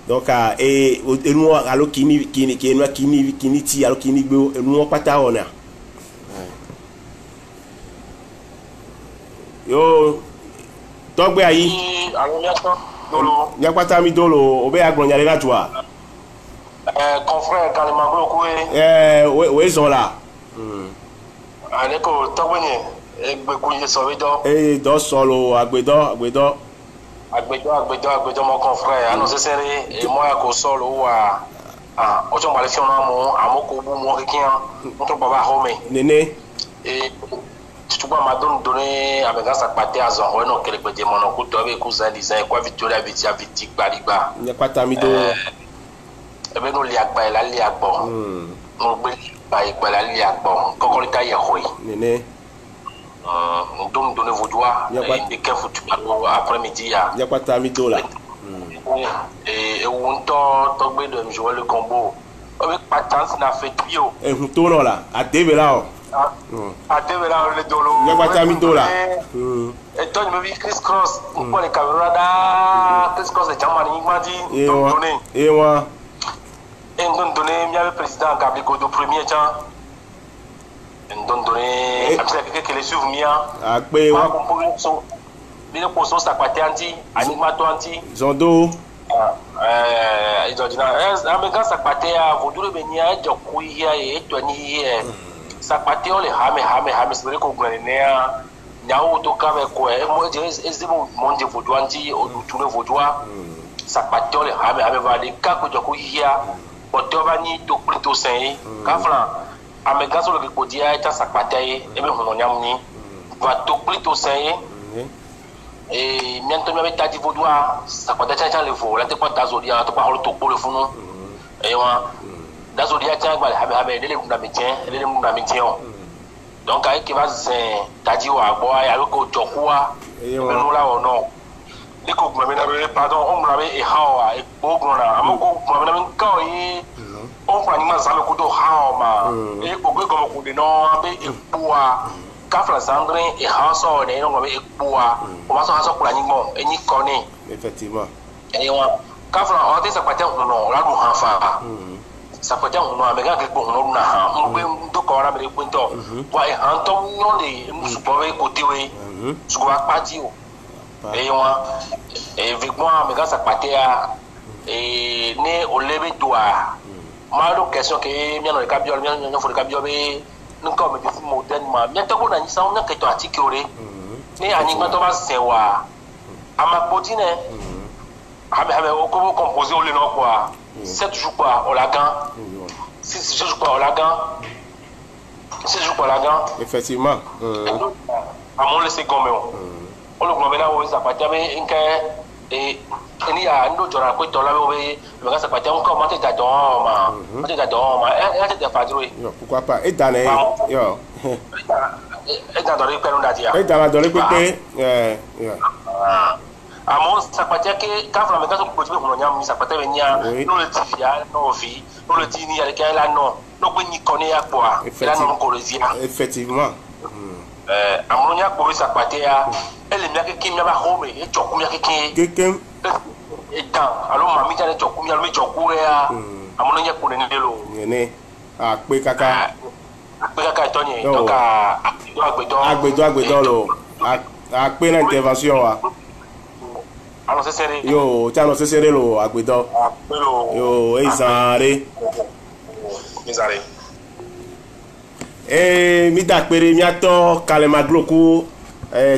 donc enu alo kini ti alo kini gbe enu pata ona yo togbe ayi nyapata mi dolo obe agbon yale la joie confrère Kalimaglo ko we zon la ale ko togbe ni egbe kunye so we do do solo agbedo mon confrère ano sesere e mo ya ko solo wa ojo mbale fi ona mo amoko bu mo kikian nto baba home nene tuba madon donné avec ça paté azon ouais non kele gbeje mo no ku to be ku za design kwa victoria viti gbariba nyapata mi do ebe no li agba la li agbo mo gbe ba igba la li agbo kokori ka ye hoyi nene donc donner vos doigts et que faut après-midi ya nyapata mi do la et on to gbe de jouer le combo avec patence na fait bio to no la adebe la o adebe la le dolo nyapata mi do la et toi me vi Chris Cross pour les caméras da Chris Cross de Jamani madi donc donner et moi et donc donner mi le président Gabriel Godot premier tiens donc donner après que les souvenirs agbe wa bien pour son sakpate anti animato anti zondo idodina amega sakpate a vodure benia joku ya e toni e sakpate ole hame sibere ko gwenene a nyawo to ka me ko e mo je ezebo monde vodu anti o tune vodua sakpate ole hame vale ka ko joku ya botoba ni to plutôt sen ka flan amega so le ko dia ta sakpate e be hono nyamni va to plutôt sen et bientôt même t'as dit vos doigts ça peut être le vol là t'es pas d'azodia t'es pas le topo le fond et moi d'azodia tiens bah les donc avec qui va t'as dit wa boy avec ko jokwa et nous là on non les ko me pardon on m'avait et hawa et bogona amoko me ka yi on prend ni ça me ko do hawa ma et ko comme ko de non be e poa Kafla Sandrin et Hanson et non avec Bois, on va s'en pour l'animon et ni connaît. Effectivement. Et on Kafla on dit ça peut être non, là nous hafa. Ça peut être non, mais quand on nous na, on peut tout corps avec point to. Ouais, Anton non les nous supporter côté oui. Ce qu'on va partir. Et on et avec moi mais quand ça peut être et né au lever doigt. Malo question que bien le cabiole, bien il faut le cabiole nous comme des films modernement bien tant qu'on a ni ça on a que toi articulé mais anima to va sewa ama podine o ko composer o le no quoi 7 jours quoi au lagan 6 jours quoi au lagan 6 jours quoi au lagan effectivement à mon laisser comme on le global là où ça pas mais inque et ni a ndo jora ko to la we me ga ça pas on comment tu t'adore ma tu t'adore ma et tu fadroué pourquoi pas et dans yo et dans le père on a dit et dans le côté à mon ça pas que quand on me ga so ko tu me nyam ça pas venir no le tifia no vi no le tini avec elle là non no ko ni connaît ya quoi là non ko le zia effectivement à mon nya ko ça pas ya elle mia ke kimia ba home e choku mia ke quelqu'un et dans alors mami tane choku mia le choku ya amono nya ko ne lo ne a pe kaka tony donc agbedo lo a pe na intervention wa alors c'est serré yo ti ano sesere lo agbedo yo e sanre mi da pere mi ato Kalimaglo ku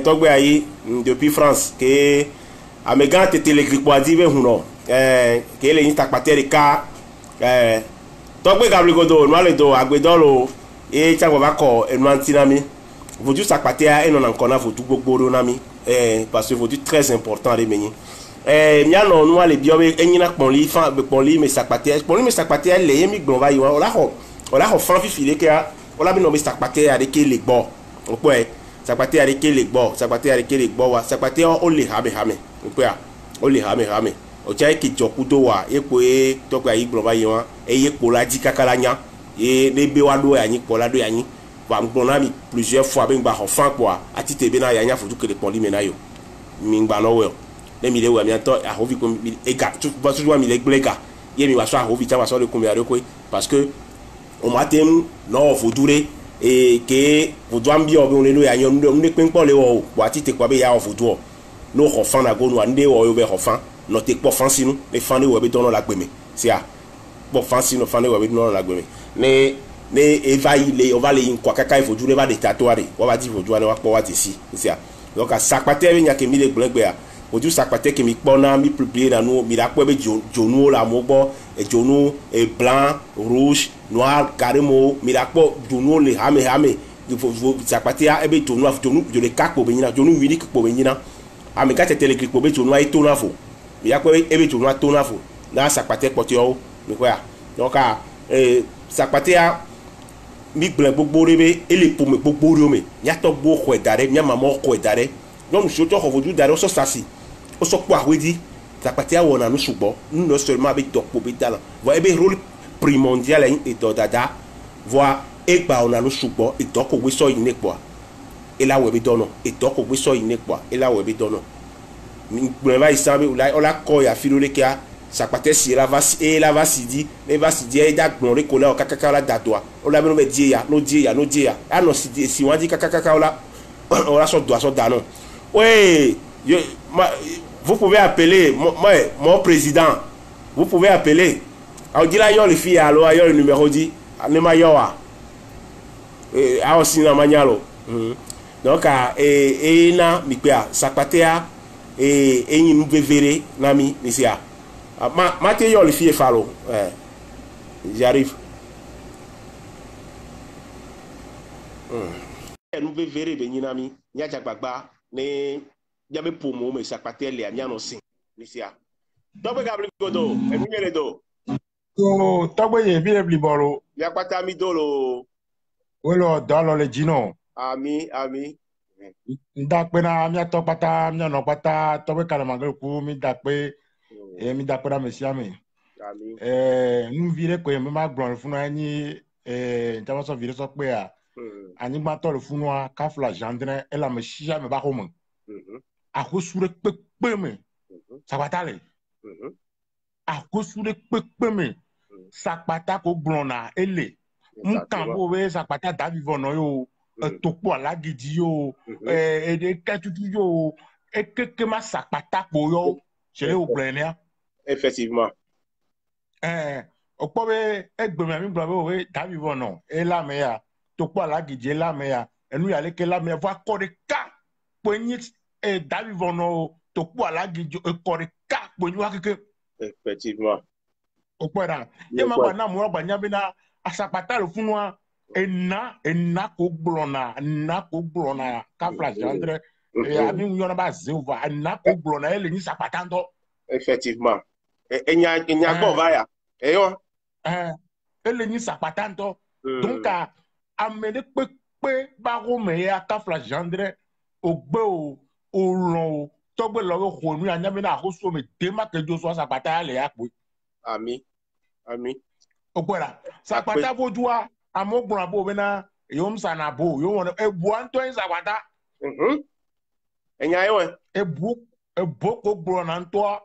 togbe ayi depuis France que amegan tete le gripo adive huno que ele inta patere ka tɔgbe gabligodo nua le do agbedɔlo eye tsagbɔ va kɔ enua ŋuti na mi vodu sakpatea enɔna ŋkɔ na vodu gbogbo ɖo na mi parce que vodu très important ɖe me nyi mianɔ nua le biɔ be enyina kpɔnli fan kpɔnli me sakpatea le ye mi gblɔ va yi wa wòla xɔ fan fifi ɖe kea wòla bi nɔ be sakpatea ɖeke le gbɔ wòkpɔe sakpatea ɖeke le gbɔ wa sakpatea wo le hame wòkpɔa wo le hame otsa eke dzɔ kudo wa ekpo ye tɔgbe ayi gblɔ va yi wa eye kpo la dzi kaka la nya ye ne be wa ɖo yanyi kpɔ la ɖo yanyi va ŋgblɔ na mi plusieurs fois be ŋgba xɔ fan kpoa ati te be na yanya fotu ke le kpɔli me na yo mi ŋgba lɔ wɔ ne mi le wɔ miatɔ ahovi ko mi ega tutu wa mi le gble ga ye mi wa sɔ ahovi tsa wa sɔ le kun mi aɖe koe parce que o ma te ŋu nɔ vodu ɖe ke vodu ambiɔ be ŋun le yanyi nu de kpenkpɔ le wɔ o kpoa ati te kpoa be ya wɔ vodu wɔ n'o xɔ fan na go nua nu de wɔ yo be xɔ fan nɔ te kpɔ fan si nu ne fan de wɔ be dɔnɔ la gbeme sia kpɔ fan si nu fan de wɔ be dɔnɔ la gbeme ne eva yi le ova le yi ŋkɔ kaka vodu ɖe va de tatoa de wa va di vodua ne wa kpɔ wa te si sia donc sakpate be nya ke mi le gblẽgbea vodu sakpate ke mi kpɔ na mi publier na nu mi da kpɔ be dzonuwo le amewo gbɔ dzonu blanc rouge noir carrément mi da kpɔ dzonuwo le hame sakpatea ebe dzonu ɖeka kpo be nyina dzonu unique kpo be nyina ame ka tete le kli kpo be dzonua ye tona fo mi ya kpɔ ebe dzonua tona fo na sakpate kpɔtɔewo mi kpɔa donc sakpatea mi gblẽ gbogbo ɖe be ele ƒome gbogbo ɖewo me miatɔ gbo xɔe da ɖe miamamawo xɔe da ɖe nyɔnu siwo tsɔ xɔ vodu da ɖe wosɔ sasi wosɔ kpɔ ahoedzi sakpatea wɔna nu sugbɔ nu nɔ seulement be dɔkpo be dala vɔ ebe rôle primordial edɔ dada vɔa egba wɔna nu sugbɔ edɔ ko gbe sɔ yi ne kpɔa ela wɔ ebe dɔnɔ edɔ ko gbe sɔ yi ne kpɔa ela wɔ ebe dɔnɔ mi gblẽ va yi san be wola kɔ ya fi ɖo ɖe kea sakpate si la va si di ne va si di eda gblɔ ɖe ko la o kakaka la da doa o la be no be die ya anɔ si wa di kakaka o la sɔ doa sɔ da nɔ oui vous pouvez appeler mon président vous pouvez appeler awo di la yɔ le fi ya alo ayɔ le numéro di ne ma yɔ wa awɔ si na ma nya lo donc na mi kpea sakpatea enyi nu vevere na mi sia. Ma te yɔ le fie falo j'arrive nu vevere be nyina mi nyadza gbagba ne miabe ƒomewo me sakpate lia mianɔ si misia tɔgbe gabli godo enu nye le do o tɔgbe ye bi le blibɔ lo miakpata mi do lo wolo dɔ lɔ le dzi nɔ ami ndakpe na miatɔ kpata mianɔ kpata tɔgbe kalamagbe ku mi dakpe mi da kpera mesia me nu vi ɖe koe me ma gblɔ le funua nyi ntamasɔ vi ɖe sɔ kpea anyigbatɔ le funua kafla gendre ele ame sia me ba xɔ me ahosu ɖe kpekpe me sakpata le ahosu ɖe kpekpe me sakpata ko gblɔna ele nukan bo be sakpata da vivɔ nɔ yo etokpo alagidi yo eɖe tutu yo ekeke ma sakpata kpo yo c'est le problème. Effectivement. O kpɔ be egbeme mi gblɔ be o be da vivɔ nɔ ela me ya to kpɔ alagidi ela me ya enu ya leke la me ya va kɔ ɖeka kpo nyi da vivɔ nɔ o to kpɔ alagidi ekɔ ɖeka kpo nyi wa keke. Effectivement. O kpɔ ɖa ye ma gba na mo gba nya be na asakpata le funua ena ko gblɔna kafla gendre ami yɔna ba zeva ena ko gblɔna ele nyi sakpata ŋutɔ. Effectivement. Enya gbɔ va ya. Eyɔ. Ele nyi sakpata ŋutɔ. Donc ame ɖe kpekpe ba xɔ me ya kafla gendre o gbe o lɔn o tɔgbe lɔ be xɔ nu ya nya be na ahosuo me de ma ke dzo sɔ sakpata ya le ya kpoe. Ami. O kpɔ la sakpata vodua amewo gblɔna bo bena yom sana bo yom wɔna ebua ŋutɔ ye sakpata. Enya ye wɛ. Ebo ko gblɔna ŋutɔa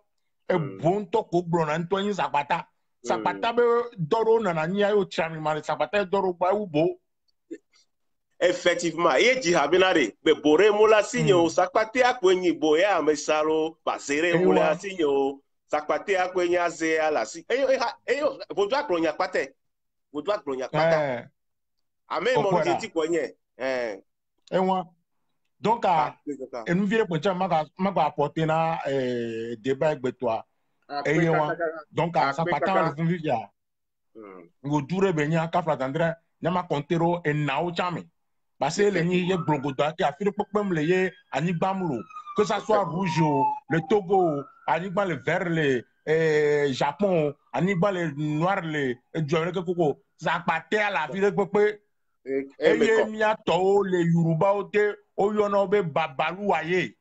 ebo ŋutɔ ko gblɔna ŋutɔ nye sakpata. Sakpata be dɔ ɖewo nana nyi ya yo tsra mi ma le sakpata dɔ ɖewo gba ewu bo. Effectivement ye dzi ha bena de gbe bo ɖe mo la si nye o sakpatea koe nyi bo ye ame salo base ɖe mo la si nye o sakpatea koe nye aze ala si eyo vodu agblɔ nya kpate ame mo no ti ko nye ewa donc enu vi ɖe kpetsa ma gba apporter na débat egbetoa eyewa donc sakpata le fun vivia ngo dure be nya ka flatandre nyama kontero enao chame parce que les ni ye blogoda ki afiri popem le ye anigbamlo que ça soit rouge le Togo anigba le vert le Japon anigba le noir le jore ke koko ça paté à la afiri pope eye mia to le Yoruba ote oyono be babalu aye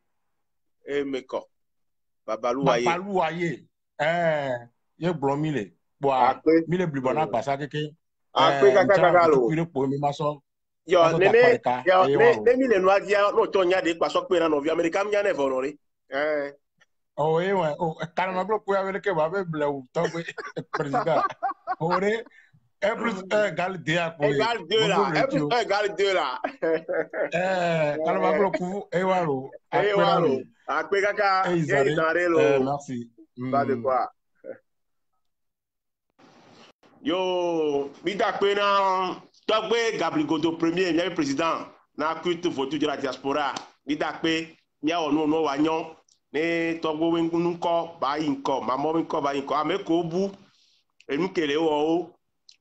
meko babalu aye ye blomi le bo mi le blibona pasa keke kaka lo kuire po mi maso yo nene mi le no adia no to nya de paso pe na no vi America mi nya ne vonore oh ouais calma blo po ya ke ba be bleu to président ore E plus 1 égale 2 à quoi? Égale 2 là. E plus 1 égale 2 là. Calma blo ku ewaro. Ewaro. Akpe kaka. Merci. Pas de quoi. Yo, bida kwe na togbe Gabrigodo premier, mi président na culte votu de la diaspora. Bida kwe mi a ono no wanyo ne togbo we nko ba yinko, mamo nko ba yinko ameko bu enukele o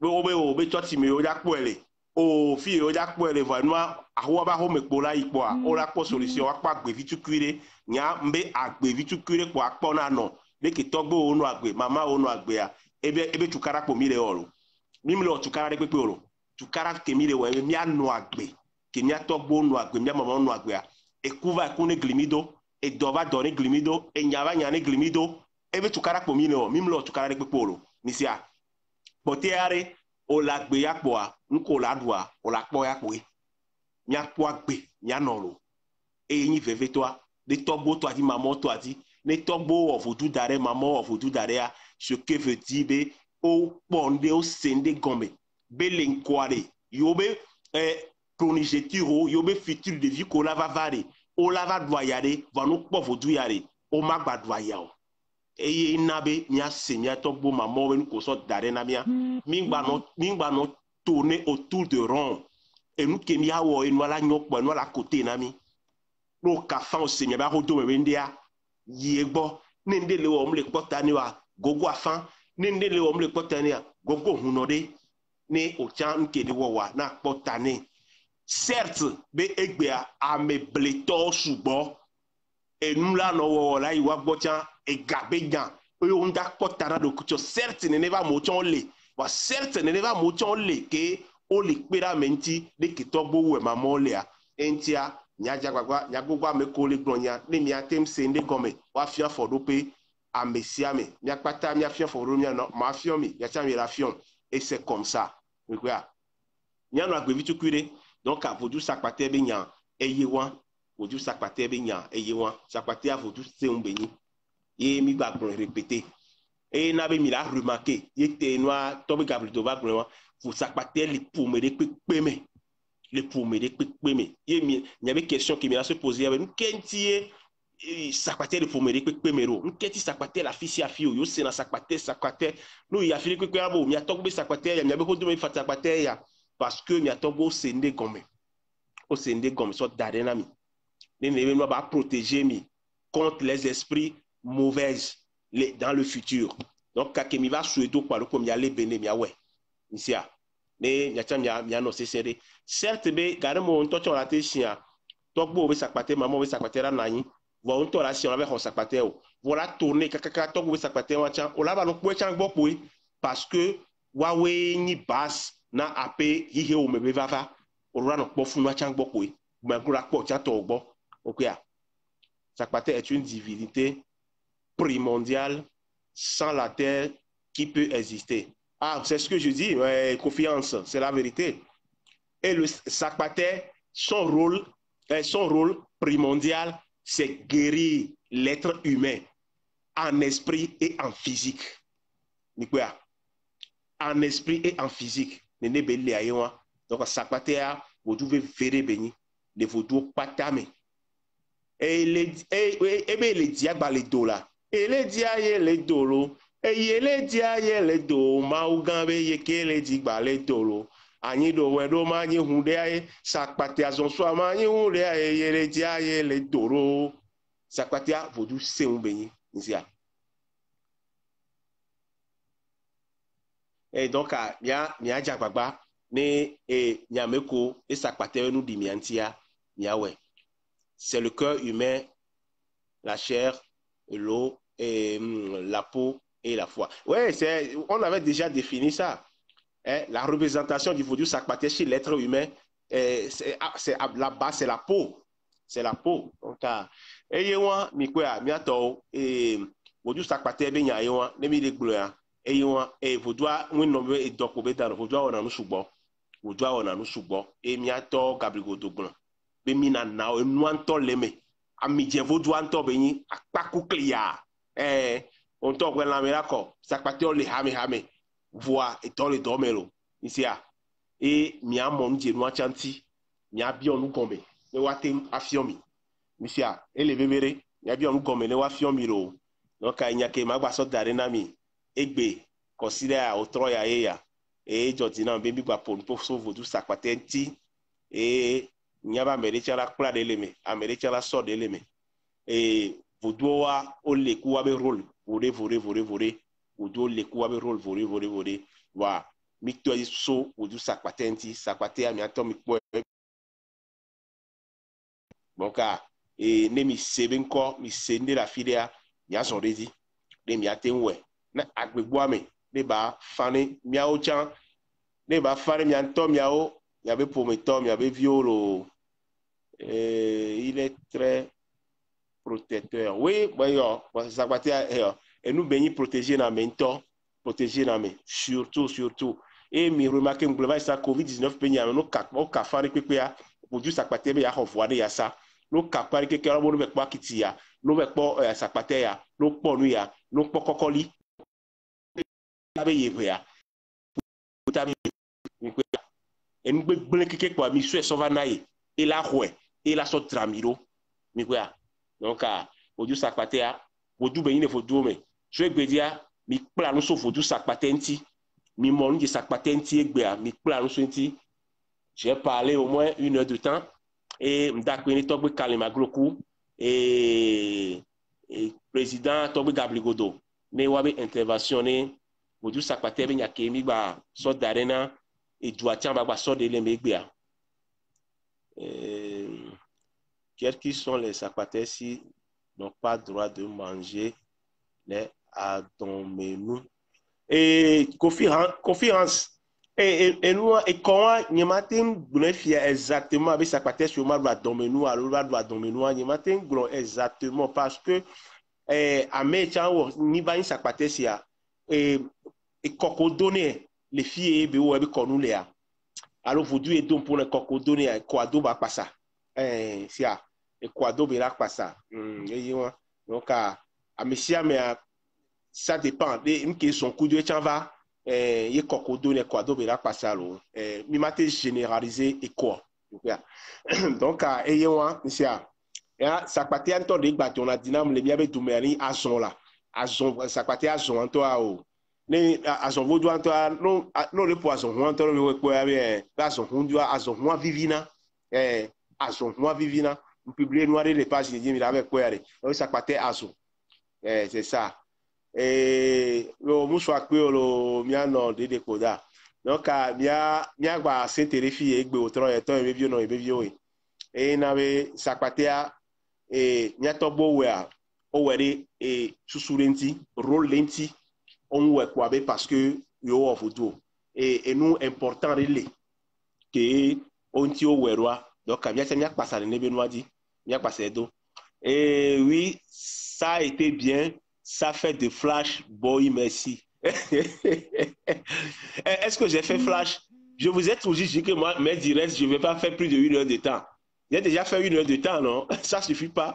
o be church mi o jakpo ele o fi o jakpo ele vanwa awo ba ho mepo la ipo a o la po solution wa pa gbe vitukire nya mbe agbe vitukire po akpo na no le ke togbo onu agbe mama onu agbe a ebe tukara po mi le oro mi mi lo tukara de pepe oro tukara ke mi le we mi anu agbe ke mi atogbo onu agbe mi mama onu agbe a ekuva kune glimido e dova doni glimido e nyava nyane glimido ebe tukara po mi le o mi mi lo tukara de pepe oro misia poteare o la gbe ya poa nko la dua o la po ya poe nya po agbe nya noro e yin veve toa de togbo to ati mama to ati ne togbo ofodu dare mama ofodu dare a ce que veut dire be o ponde o sende gombe be lenkware yobe pronigetiro yobe futur de vie ko la va vare o la va doyare va no po fodu yare o magba doya o eye nabe mia se mia togbo mama wen ko so dare na mia mingba no tourner autour de rond et nous ke mia wo enu ala nyokpo enu ala côté na mi no ka fa o se mia ba ho do we ndia yegbo ne ndele wo mle pota ni wa gogo afan ne ndele wo mle pota ni a gogo hunode ne o chan nke de wo wa na pota ni certes be egbe a me bleto subo enu la no wo la iwa gbocha egabegan oyo nda pota na do kucho certes ne va mo chon le wa certes ne va mo chon le ke o le pera menti de kitogbo we mama le a entia nyaja gbagba nyagogba me ko le gronya ne mi atem sende gome wa fia fodope amesiame mi akpata mi afia fodo mi no ma afio mi ya cha mi la fion et c'est comme ça oui quoi nyano agbevi tukwire donc a vodu sakpate be nya eyewan vodu sakpate be nya eyewan sakpate a vodu se umbeni ye mi ba gron répéter et na be mi la remarquer yete noa tobe Gabriel va gron vous sakpate li pour me de peme le pour me de peme ye mi y avait question qui me a se poser avec nous kentie sakpate le pour me de peme ro nketi sakpate la fisi afio yo se na sakpate no ya fili kwe abo mi atogbe sakpate ya mi abe hodo me fa sakpate ya parce que mi atogbo sende gome so dare na mi ne no ba protéger mi contre les esprits mauvais dans le futur donc ka ke mi va souhaiter kwa ko mi ale bene mi awe isia ne nyacha mi ano sesere certes be gare mo nto cho la te shia togbo be sakpate mama be sakpate ra nanyi vo nto la shia be ho sakpate o voilà tourner kaka togbo be sakpate wa chan o la ba no po chan gbo po parce que wa we ni bas na ape hihe o me be vava o ra no po fun wa chan gbo po ma gura po chan to gbo okia sakpate est une divinité primordiale sans la terre qui peut exister. Ah, c'est ce que je dis, confiance, c'est la vérité. Et le sakpate, son rôle primordial, c'est guérir l'être humain en esprit et en physique. En esprit et en physique. Donc, sakpate, vous devez faire béni, de vous devez patame. Et les diables, les dollars. Et les diables, les dollars. Et les diables, les dollars. Maugambe, les diables, les dollars. Ani do wedo mani hunde ay sakpate azon so mani hunde ay yele dia yele doro sakpate a vodu se un beni nsia et donc mia jagbagba ne nyameko et sakpate nous di miantia miawe. C'est le cœur humain, la chair, l'eau et la peau et la foi. Ouais, on avait déjà défini ça. La représentation du vaudou sakpate chez l'être humain, la base, c'est la peau. C'est la peau. Donc, et moi, mikoya, miato, et vaudou sakpate ben ya yo, ne mi de gloire. Et yo, et vaudou, oui, non, et donc, au bétan, vaudou, on a nous soubo. Vaudou, on a nous soubo. Et miato, gabrigo douglan. Ben mina na, et nous en leme. Amidje vaudou en to beni, a pakou clia. On to gwen la melako, sakpate on le hame. Voix et dans le domelo ici et mia mon dieu noa chanti mia bion nous gombe ne watem afiomi ici et le bebere mia bion nous gombe ne wa fiomi ro donc anya ke magba so dare na mi egbe consider otro ya ya e jotina bebi gba pon po so vodu sakwatenti e nyaba merecha la kula de leme amerecha la so de leme e vodu wa o le ku wa be role vore Udo le kuwa be role vore wa mikto so udu sakpatenti sakpate ami ato mikpo bonka ne mi sebenko mi sende la fidea ya son redi ne mi atenwe na agbegbo ame ne ba fane miao chan ne ba fane mi anto miao ya be pometo mi be violo il est très protecteur oui bon sakpate et nous bénis protéger na mento protéger na me surtout et mi remarquer global ça covid-19 penya no ka fare pepe ya bodu sakpate be ya hovoade ya sa no ka pare ke kera bo no be kwa kitia no be po sakpate ya no po nu ya no po kokoli abe ye ya utabe et nous be keke kwa mi so va nae et la hwe et la so tramiro mi kwa donc bodu sakpate ya bodu bénis ne fodu me je vais dire mi kpla no so vodu sakpatenti mi mon di sakpatenti egbe mi kpla no so enti j'ai parlé au moins 1 heure de temps et m'dakweni togbe kalima groku et président togbe gabligodo ne wabe intervention ne vodu sakpate be nyake mi gba so darena et duatia ba so de le megbe quels qui sont les sakpates si n'ont pas droit de manger les adomenu et conférence et nous et comment ni matin glorifie exactement avec sa patte sur mal adomenu alors adomenu ni matin exactement parce que amecha ni ba sa patte sia et kokodone les filles be o be konule a alors vous et donc pour le kokodone kwado ba passa sia et kwado be la passa donc a monsieur mais ça dépend de qui son coup de chava y kokodo ne kwado be la pasalo mi mate généralisé et quoi donc aywa monsieur ya sakpate anto de gba ton adinam le biabe dumeri azon la azon sakpate azon anto a o ne azon vodu anto no le poison anto le ko ya bien azon hundu azon moi vivina azon moi vivina publier noir les pages de mi avec quoi aller sakpate azon c'est ça et le mouchoir que le miano de décoda donc mia gba s'intéresser egbe otro eto e vieux no e vieux et nawe sakpatea et nya tobo we a o were e susurenti rôle lenti on we kwa be parce que yo ofudo et nous important relé que on ti o werwa donc mia passer ne be noadi mia passer do et oui ça a été bien. Ça fait de flash, boy, merci. Est-ce que j'ai fait flash? Je vous ai toujours dit que moi, mes directs, je ne vais pas faire plus de 1 heure de temps. J'ai déjà fait 1 heure de temps, non? Ça ne suffit pas.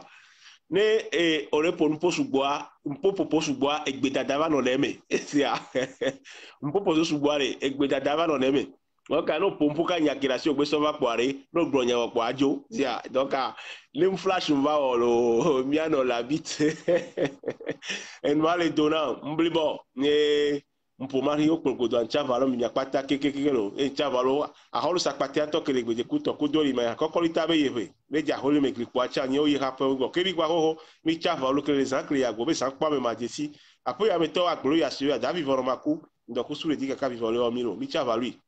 Mais on est pour nous sous bois, un peu pour sous bois, et bedadava non aimé. Un peu pour sous bois, et bedadava non aimé. Donc, nous pouvons pas y acquérir sur le sauva poiré, nous brognons pour adjo. Donc, les flash, on va au miano la bite. Et nous allons donner un blibon. Et pour Mario, pour que dans Chavalo, il n'y a pas de kékékélo. Et Chavalo, à Holo Sakpatia, tant que les écoutes, au coup d'oli, mais à Cocolita Bévé. Les Diaholo, mais Gripoacha, Nio, il rappelle au Kébiguaro, mais Chavalo, que les Ancles, à Gobé, sans quoi me m'a dit si. Après, il y a méthode à Gloria sur David Voromaku. donc sous le dit que capi volé au milo mi tia valui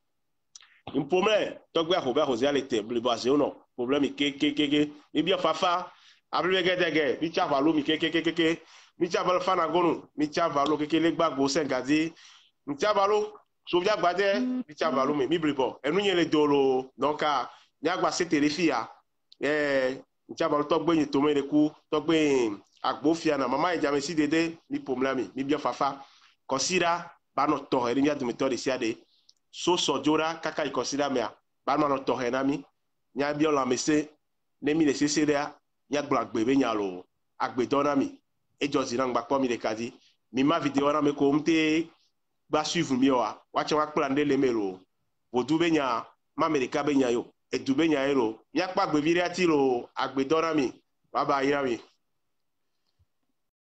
un problème donc gba Robert José ale te le basé ou non problème ke mi bien fafa après gege mi tia valu mi ke mi tia valu fana gonu mi tia valu ke le gba go sengadi mi tia valu sovia gbade mi tia valu mi blibo enu yen le dolo donc a nya gba se telefia mi tia valu to gbe ni to me le ku to gbe agbofia na mama ejame si dede mi problème mi bien fafa considère bano to eri nya dumitor de siade so sojora kaka I consider mea bano to henami nya bi ola mese ne mi le sesea nya gbagbe be nya lo agbedona mi ejozi na ngba po mi le kadi mi ma video na me ko mte ba suivre mi wa cha plan de le melo vodu be nya ma america be nya yo edu be nya ero nya pa gbe viri ati lo agbedona mi baba ira mi